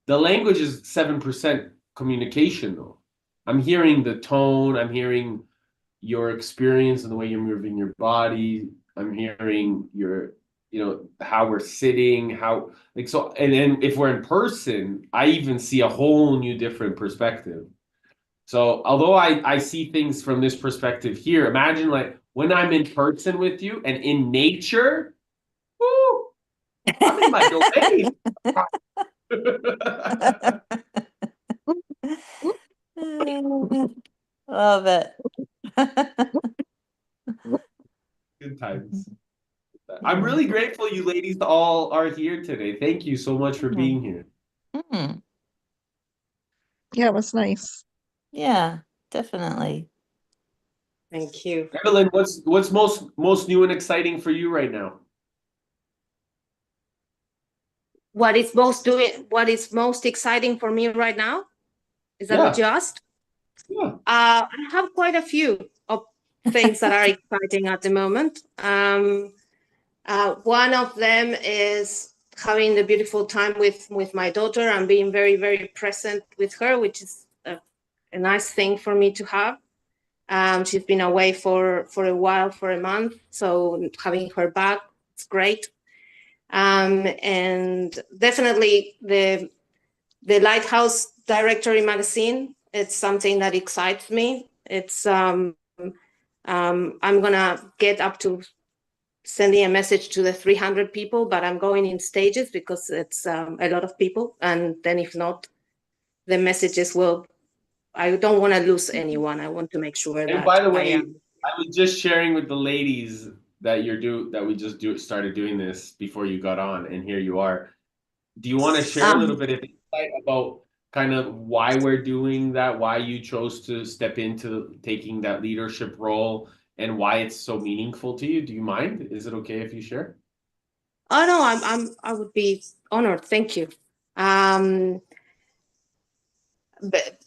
The language is 7% communication though. I'm hearing the tone, I'm hearing your experience and the way you're moving your body. I'm hearing how we're sitting, how like so, and then if we're in person, I even see a whole new different perspective. So although I see things from this perspective here, imagine like when I'm in person with you and in nature, whoo, I'm in my domain. Love it. Good times. I'm really grateful you ladies all are here today. Thank you so much for being here. Mm, Yeah, it was nice. yeah, definitely. Thank you. Evelyn, what's most new and exciting for you right now? What is most exciting for me right now? Is that what you asked? Yeah. I have quite a few of things that are exciting at the moment. One of them is having the beautiful time with my daughter and being very, very present with her, which is a nice thing for me to have. She's been away for a while, for a month, so having her back, it's great. And definitely the Lighthouse Directory magazine, it's something that excites me. It's I'm gonna get up to sending a message to the 300 people, but I'm going in stages because it's a lot of people. And then if not, the messages will, I don't want to lose anyone. I want to make sure And that by the I way, am. I was just sharing with the ladies that we just started doing this before you got on, and here you are. Do you want to share a little bit of insight about kind of why we're doing that, why you chose to step into taking that leadership role, and why it's so meaningful to you? Do you mind? Is it okay if you share? Oh no, I would be honored. Thank you.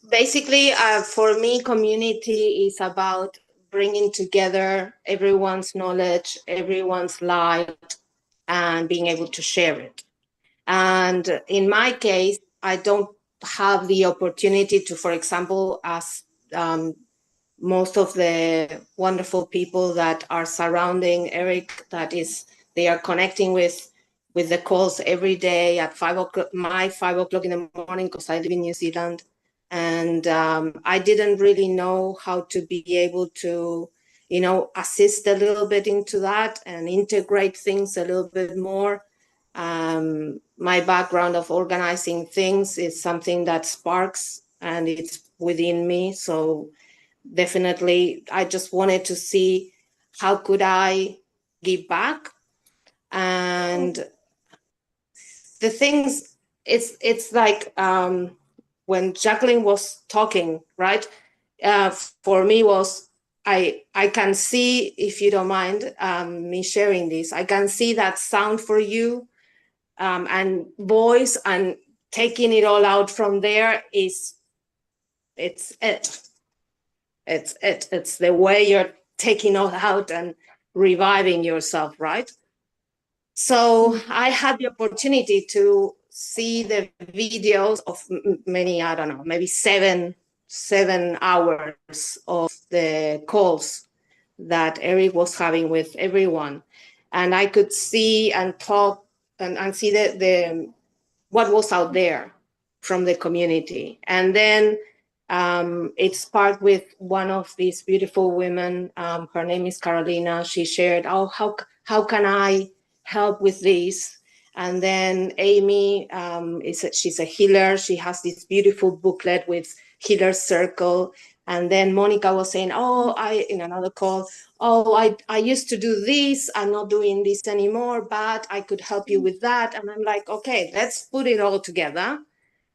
Basically, for me, community is about bringing together everyone's knowledge, everyone's light, and being able to share it. And in my case, I don't have the opportunity to, for example, as most of the wonderful people that are surrounding Eric, they are connecting with the calls every day at 5 o'clock, my 5 o'clock in the morning, because I live in New Zealand. And I didn't really know how to be able to, assist a little bit into that and integrate things a little bit more. My background of organizing things is something that sparks and it's within me. So definitely, I just wanted to see how could I give back. And the things, it's like when Jacqueline was talking, right? For me was, I can see, if you don't mind me sharing this, I can see that sound for you, and voice, and taking it all out from there it's the way you're taking all out and reviving yourself, right? So I had the opportunity to see the videos of many, I don't know, maybe seven hours of the calls that Eric was having with everyone. And I could see and talk and see the what was out there from the community. And then it sparked with one of these beautiful women. Her name is Carolina. She shared, oh, how can I help with this? And then Amy, she's a healer. She has this beautiful booklet with Healer Circle. And then Monica was saying, in another call, I used to do this. I'm not doing this anymore, but I could help you with that. And I'm like, okay, let's put it all together.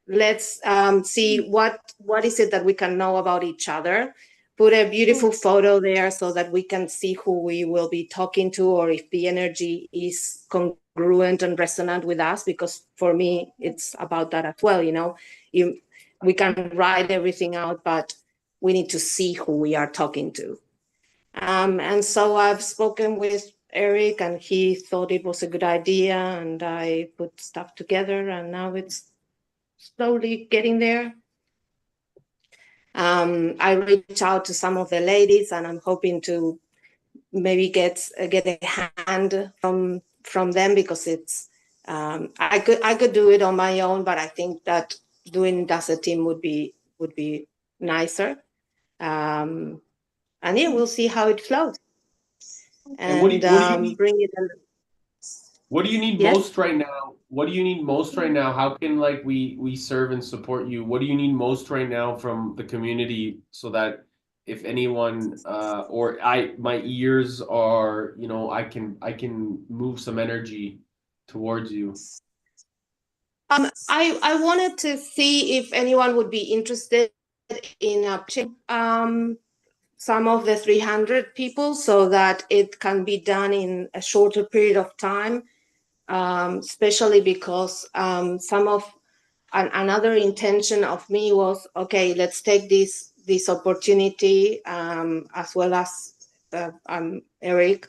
Let's see what is it that we can know about each other. Put a beautiful photo there so that we can see who we will be talking to, or if the energy is congruent and resonant with us, because for me, it's about that as well. We can write everything out, but we need to see who we are talking to. And so I've spoken with Eric, and he thought it was a good idea, and I put stuff together, and now it's slowly getting there. I reached out to some of the ladies, and I'm hoping to maybe get a hand from them, because it's I could do it on my own, but I think that doing it as a team would be nicer. And yeah, we'll see how it flows. And what do you need? Bring it. What do you need most right now? What do you need most right now? How can we serve and support you? What do you need most right now from the community, so that if anyone or my ears are, I can move some energy towards you. I wanted to see if anyone would be interested in some of the 300 people so that it can be done in a shorter period of time, especially because another intention of me was, okay, let's take this opportunity, as well as Eric,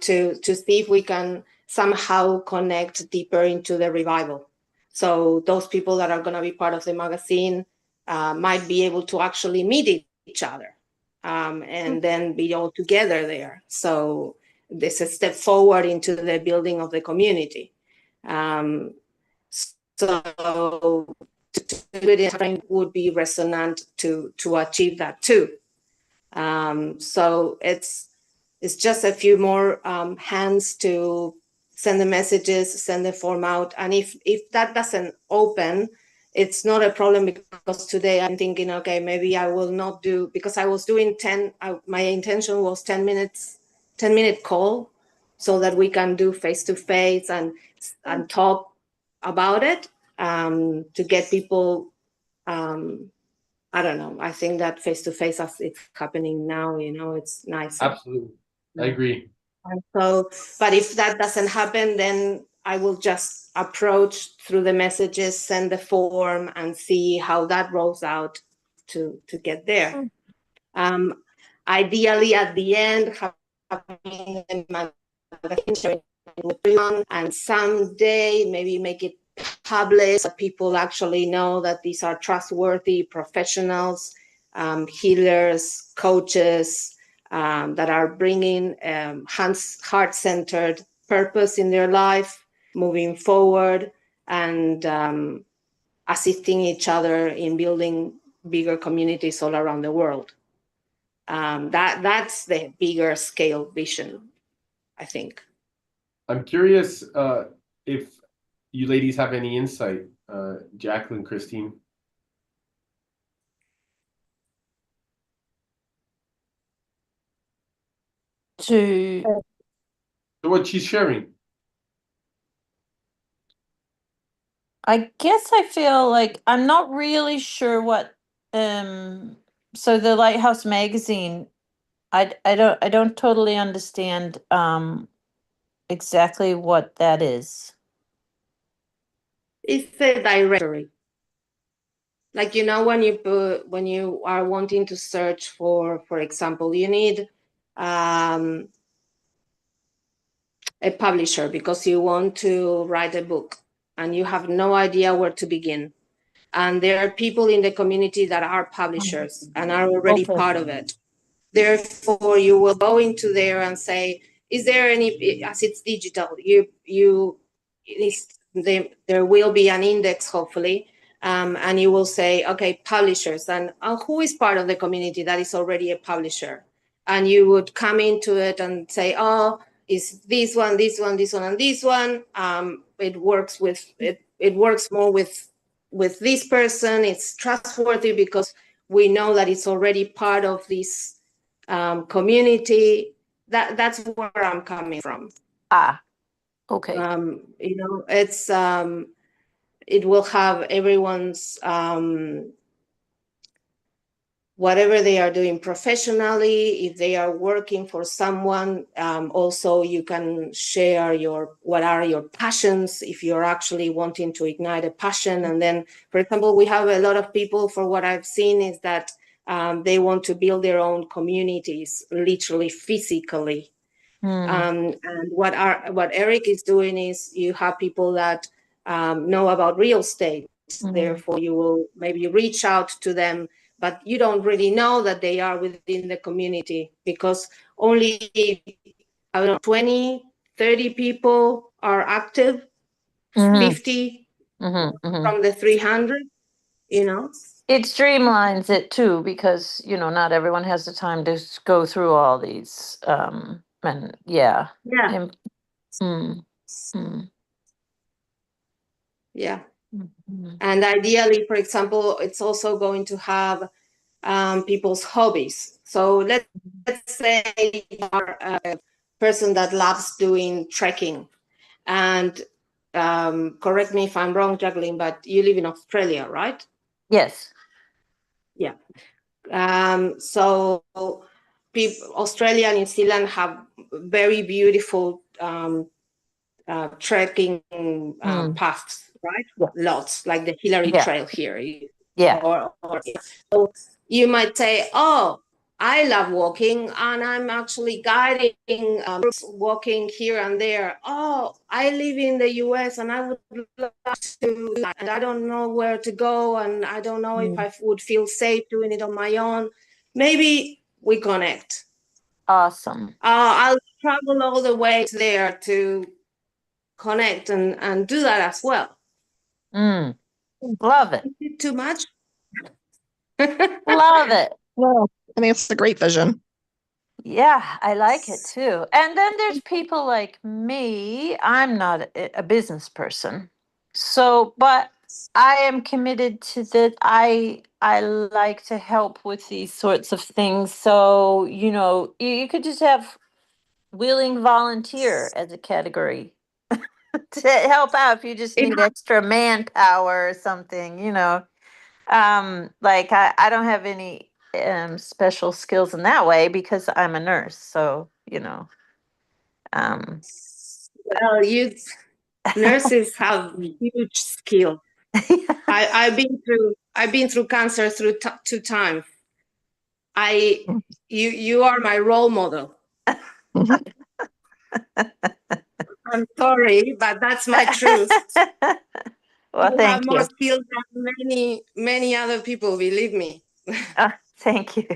to see if we can somehow connect deeper into the revival. So those people that are going to be part of the magazine might be able to actually meet each other, and then be all together there. So this is a step forward into the building of the community. So to do it would be resonant to achieve that too. So it's just a few more hands to send the messages, send the form out. And if that doesn't open, it's not a problem, because today I'm thinking, okay, maybe I will not do, because I was doing my intention was 10-minute call, so that we can do face-to-face and talk about it, to get people, I don't know. I think that face-to-face, as it's happening now, it's nice. Absolutely. I agree. And so, but if that doesn't happen, then I will just approach through the messages, send the form, and see how that rolls out to get there. Ideally, at the end, having the magazine sharing with everyone, and someday maybe make it public so people actually know that these are trustworthy professionals, healers, coaches, that are bringing heart-centered purpose in their life, moving forward, and assisting each other in building bigger communities all around the world. That's the bigger scale vision, I think. I'm curious if you ladies have any insight, Jacqueline, Christine. To So what she's sharing. I guess I feel like I'm not really sure what so the Lighthouse magazine, I don't totally understand exactly what that is. It's a directory. Like, when you are wanting to search for example, you need a publisher because you want to write a book and you have no idea where to begin. And there are people in the community that are publishers and are already Okay. part of it. Therefore, you will go into there and say, is there any, as it's digital, there will be an index, hopefully, and you will say, okay, publishers, and who is part of the community that is already a publisher? And you would come into it and say, oh, is this one, this one, this one, and this one. It works more with this person. It's trustworthy because we know that it's already part of this community. That's where I'm coming from. Okay. It's it will have everyone's whatever they are doing professionally. If they are working for someone, also you can share what are your passions if you're actually wanting to ignite a passion. And then, for example, we have a lot of people, for what I've seen, is that they want to build their own communities, literally, physically. And what Eric is doing is, you have people that know about real estate. Therefore, you will maybe reach out to them, but you don't really know that they are within the community, because only, I don't know, 20, 30 people are active, 50 from the 300, It streamlines it too, because not everyone has the time to go through all these and yeah. Yeah. Mm, mm, Yeah. mhm. And ideally, for example, it's also going to have people's hobbies. So let's say you are a person that loves doing trekking, and correct me if I'm wrong, Jacqueline, but you live in Australia, right? Yes. Yeah. So Australia, New Zealand have very beautiful trekking paths, right? Yeah. Lots, like the Hillary Yeah. Trail here. Yeah. So you might say, oh, I love walking and I'm actually guiding groups walking here and there. Oh, I live in the US and I would love to do that. And I don't know where to go and I don't know if I would feel safe doing it on my own. Maybe we connect. Awesome. I'll travel all the way there to connect and do that as well. Love it. Is it too much? Love it. Well, I mean, it's a great vision. Yeah, I like it too. And then there's people like me. I'm not a business person. So, but I am committed to that. I like to help with these sorts of things. So, you could just have willing volunteer as a category to help out if you just need extra manpower or something. Like I don't have any special skills in that way because I'm a nurse. So, um Well, nurses have huge skill. I've been through cancer through 2 times. You are my role model. I'm sorry, but that's my truth. Well, You thank have more you. skills than many other people, believe me. Thank you.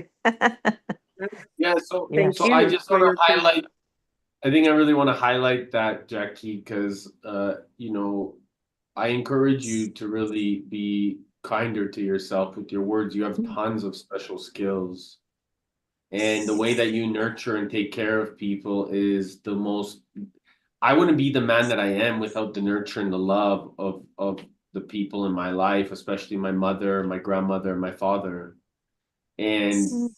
Yeah, so Yeah. so I just want to highlight. I think I really want to highlight that, Jackie, because I encourage you to really be kinder to yourself with your words. You have tons of special skills. And the way that you nurture and take care of people is the most. I wouldn't be the man that I am without the nurture and the love of the people in my life, especially my mother, my grandmother, my father. And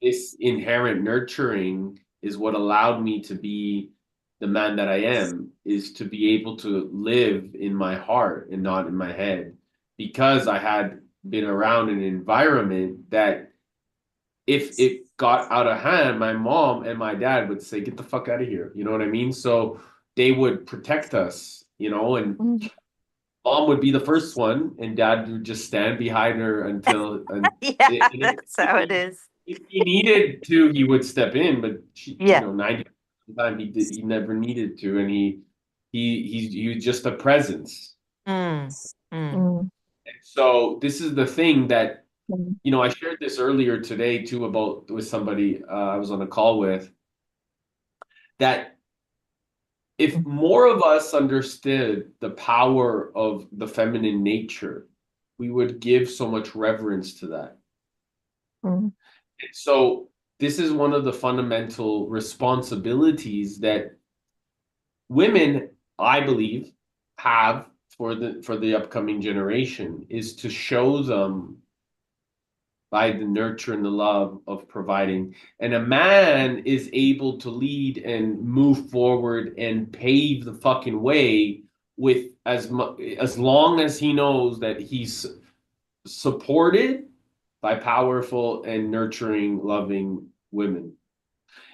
this inherent nurturing is what allowed me to be the man that I am, is to be able to live in my heart and not in my head, because I had been around an environment that if it got out of hand, my mom and my dad would say, "Get the fuck out of here." You know what I mean? So they would protect us, and mom would be the first one, and dad would just stand behind her until. Yeah, that's how it is. If he needed to, he would step in, but Yeah. 90% of the time he never needed to, and he was just a presence. So this is the thing that I shared this earlier today too about with somebody I was on a call with, that if more of us understood the power of the feminine nature, we would give so much reverence to that. So this is one of the fundamental responsibilities that women, I believe, have for the upcoming generation, is to show them by the nurture and the love of providing. And a man is able to lead and move forward and pave the fucking way with as long as he knows that he's supported by powerful and nurturing, loving women.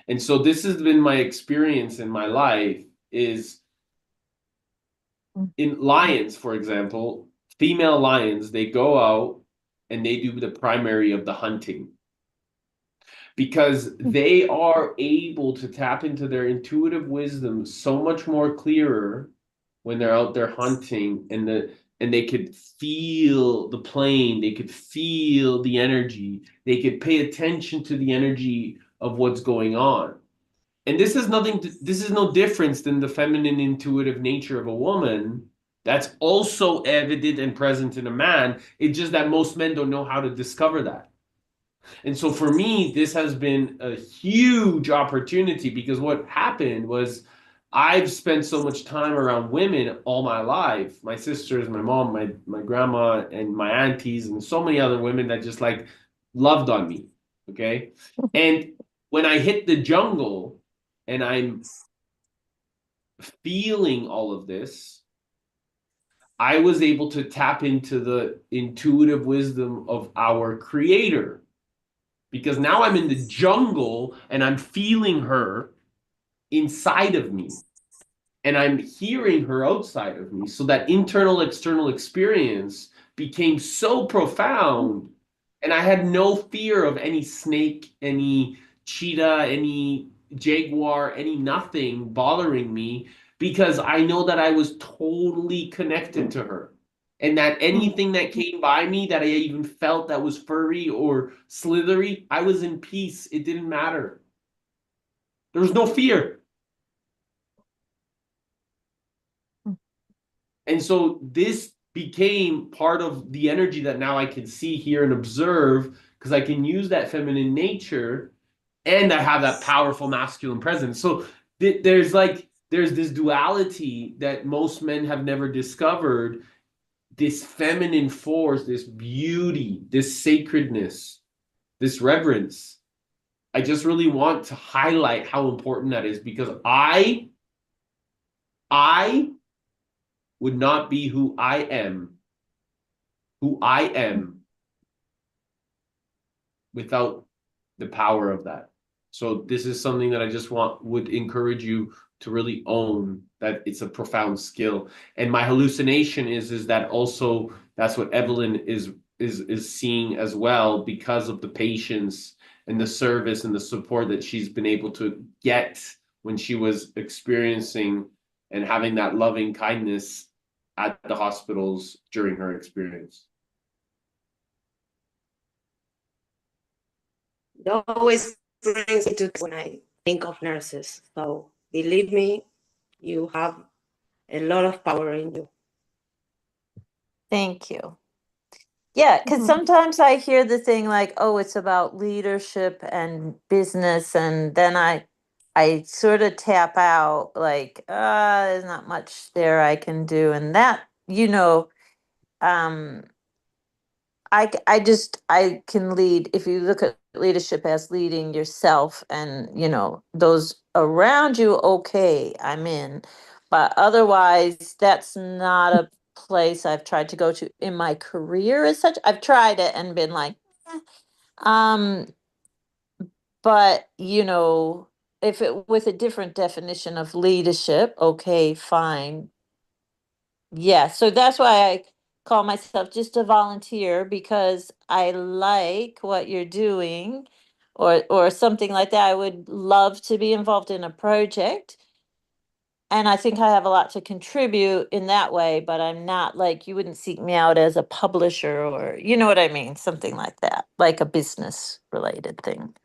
And so this has been my experience in my life, is in lions, for example, female lions, they go out and they do the primary of the hunting, because they are able to tap into their intuitive wisdom so much more clearer when they're out there hunting, and they could feel the plane, they could feel the energy, they could pay attention to the energy of what's going on. And this is no difference than the feminine intuitive nature of a woman that's also evident and present in a man. It's just that most men don't know how to discover that. And so for me, this has been a huge opportunity, because what happened was I've spent so much time around women all my life, my sisters, my mom, my grandma, and my aunties, and so many other women that just like loved on me. Okay. And when I hit the jungle and I'm feeling all of this, I was able to tap into the intuitive wisdom of our creator, because now I'm in the jungle and I'm feeling her inside of me and I'm hearing her outside of me. So that internal external experience became so profound, and I had no fear of any snake, any cheetah, any jaguar, any nothing bothering me, because I know that I was totally connected to her. And that anything that came by me that I even felt that was furry or slithery, I was in peace. It didn't matter. There was no fear. And so this became part of the energy that now I can see, hear, and observe, because I can use that feminine nature and I have that powerful masculine presence. So there's this duality that most men have never discovered, this feminine force, this beauty, this sacredness, this reverence. I just really want to highlight how important that is, because I would not be who I am without the power of that. So this is something that I just would encourage you to really own, that it's a profound skill. And my hallucination is that also that's what Evelyn is seeing as well, because of the patience and the service and the support that she's been able to get when she was experiencing and having that loving kindness at the hospitals during her experience. It always brings me to when I think of nurses. So believe me, you have a lot of power in you. Thank you. Yeah, because sometimes I hear the thing like, oh, it's about leadership and business, and then I sort of tap out like, there's not much there I can do. And that, um, I can lead. If you look at leadership as leading yourself and, those around you, okay, I'm in. But otherwise, that's not a place I've tried to go to in my career as such. I've tried it and been like, eh. But if it with a different definition of leadership, okay, fine. Yeah, so that's why I call myself just a volunteer, because I like what you're doing, or something like that. I would love to be involved in a project. And I think I have a lot to contribute in that way, but I'm not like, you wouldn't seek me out as a publisher, or you know what I mean, something like that, like a business related thing.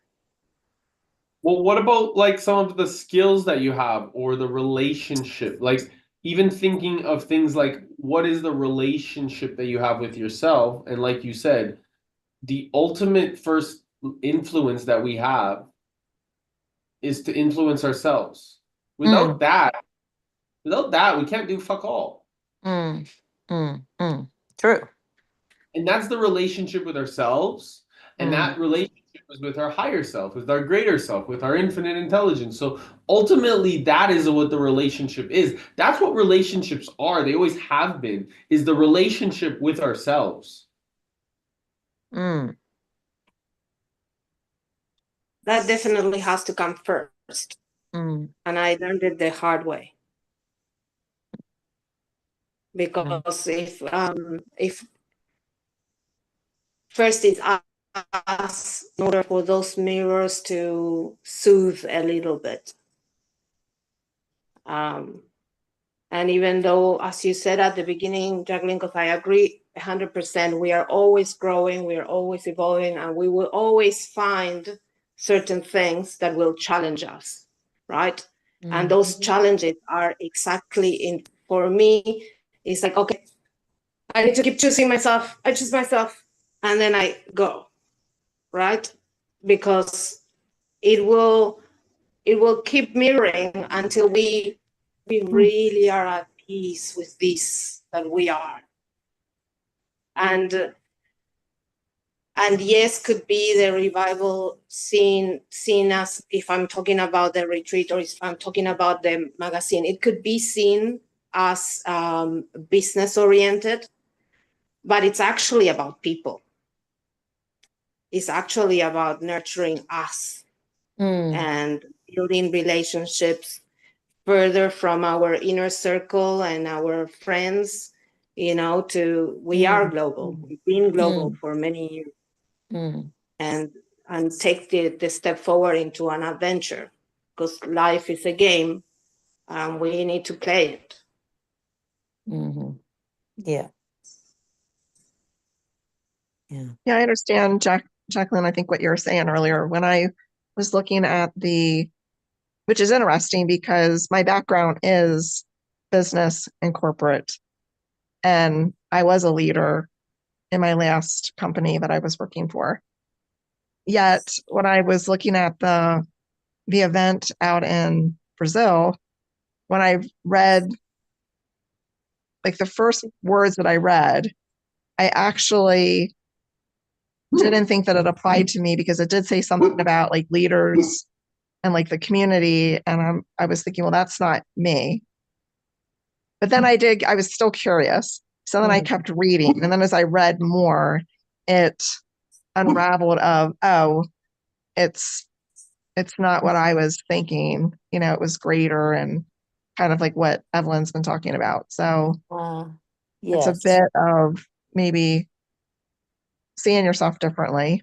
Well, what about like some of the skills that you have or the relationship? Like, even thinking of things like, what is the relationship that you have with yourself? And like you said, the ultimate first influence that we have is to influence ourselves. Mm, Without that, we can't do fuck all. mm, True. And that's the relationship with ourselves. And Mm, that relationship is with our higher self, with our greater self, with our infinite intelligence. So ultimately, that is what the relationship is. That's what relationships are. They always have been, is the relationship with ourselves. mm, That definitely has to come first. mm, And I learned it the hard way. mm, Because if first it's us, in order for those mirrors to soothe a little bit. And even though, as you said at the beginning, Jacqueline, because I agree 100%, we are always growing, we are always evolving, and we will always find certain things that will challenge us, right? And those challenges are exactly for me, it's like, okay, I need to keep choosing myself. I choose myself, and then I go, right? Because it will keep mirroring until we really are at peace with this that we are. And yes, could be the revival seen as, if I'm talking about the retreat or if I'm talking about the magazine, it could be seen as business oriented, but it's actually about people. is actually about nurturing us and building relationships further from our inner circle and our friends, to we are global. We've been global for many years. And take the step forward into an adventure, because life is a game and we need to play it. Yeah. Yeah, I understand, Jacqueline, I think what you were saying earlier. When I was looking at which is interesting because my background is business and corporate, and I was a leader in my last company that I was working for. Yet, when I was looking at the event out in Brazil, when I read, like the first words that I read, I actually didn't think that it applied to me because it did say something about like leaders and like the community. And I was thinking, well, that's not me. But then I was still curious. So then I kept reading. And then as I read more, it unraveled of, oh, it's not what I was thinking. It was greater and kind of like what Evelyn's been talking about. So it's a Yes. bit of maybe seeing yourself differently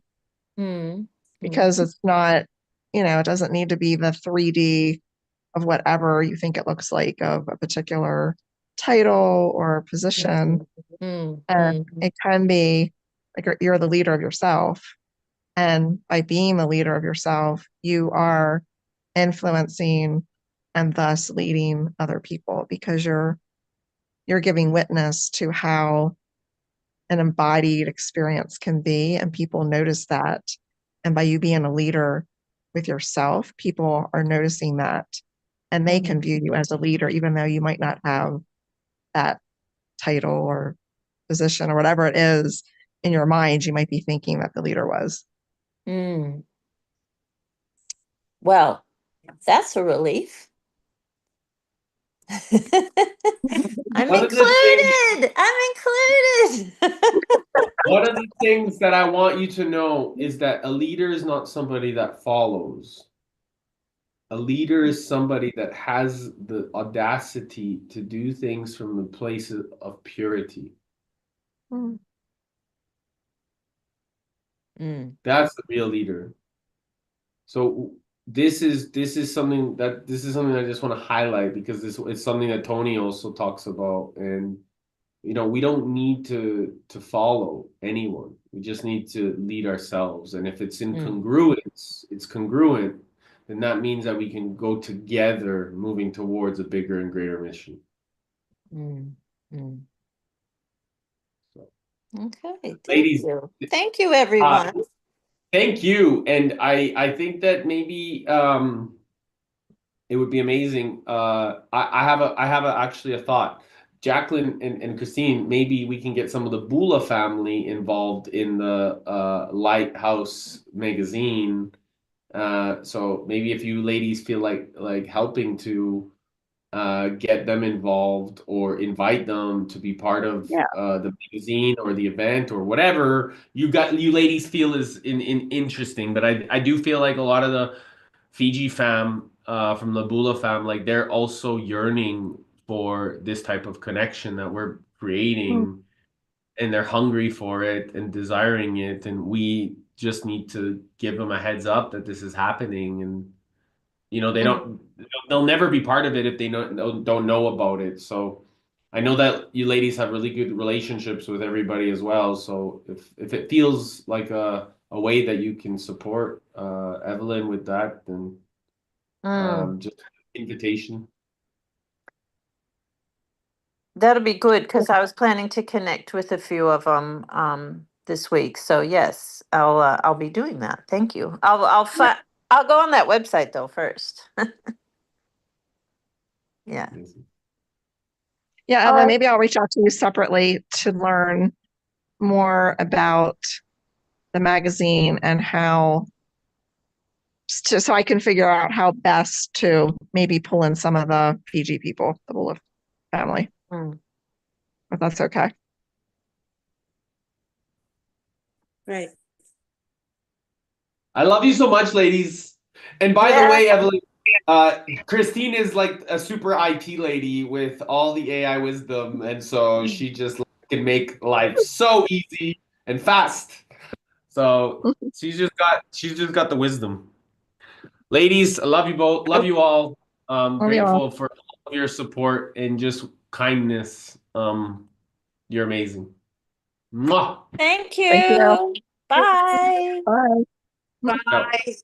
because it's not, it doesn't need to be the 3D of whatever you think it looks like of a particular title or position. And it can be like you're the leader of yourself. And by being the leader of yourself, you are influencing and thus leading other people because you're giving witness to how an embodied experience can be, and people notice that. And by you being a leader with yourself, people are noticing that, and they can view you as a leader, even though you might not have that title or position or whatever it is in your mind. You might be thinking that the leader was. Well, that's a relief. I'm One of the things- included. I'm included. One of the things that I want you to know is that a leader is not somebody that follows. A leader is somebody that has the audacity to do things from the place of purity. That's the real leader. So this is something I just want to highlight because it's something that Tony also talks about. And we don't need to follow anyone. We just need to lead ourselves. And if it's it's congruent, then that means that we can go together moving towards a bigger and greater mission. So, Okay. Thank ladies, you. Thank you, everyone. thank you. And I think that maybe it would be amazing. I have actually a thought. Jacqueline and Christine, maybe we can get some of the Bula family involved in the Lighthouse magazine. So maybe if you ladies feel like helping to get them involved or invite them to be part of the magazine or the event or whatever you ladies feel is in interesting. But I do feel like a lot of the Fiji fam from the Bula fam, like they're also yearning for this type of connection that we're creating, and they're hungry for it and desiring it, and we just need to give them a heads up that this is happening. And they'll never be part of it if they don't know about it. So I know that you ladies have really good relationships with everybody as well. So if it feels like a way that you can support Evelyn with that, then just invitation. That'll be good because I was planning to connect with a few of them this week. So yes, I'll be doing that. Thank you. I'll go on that website though first. Yeah. Yeah, Evelyn, maybe I'll reach out to you separately to learn more about the magazine and so I can figure out how best to maybe pull in some of the PG people, the Bullock family. If that's okay. Right. I love you so much, ladies. And by the way, Evelyn, Christine is like a super IT lady with all the AI wisdom, and so she just can make life so easy and fast. So she's just got the wisdom. Ladies, I love you both. Love you all. Love you all. Grateful for all of your support and just kindness. You're amazing. Mwah. Thank Thank you. you. Bye. Bye. Ciao. Bye.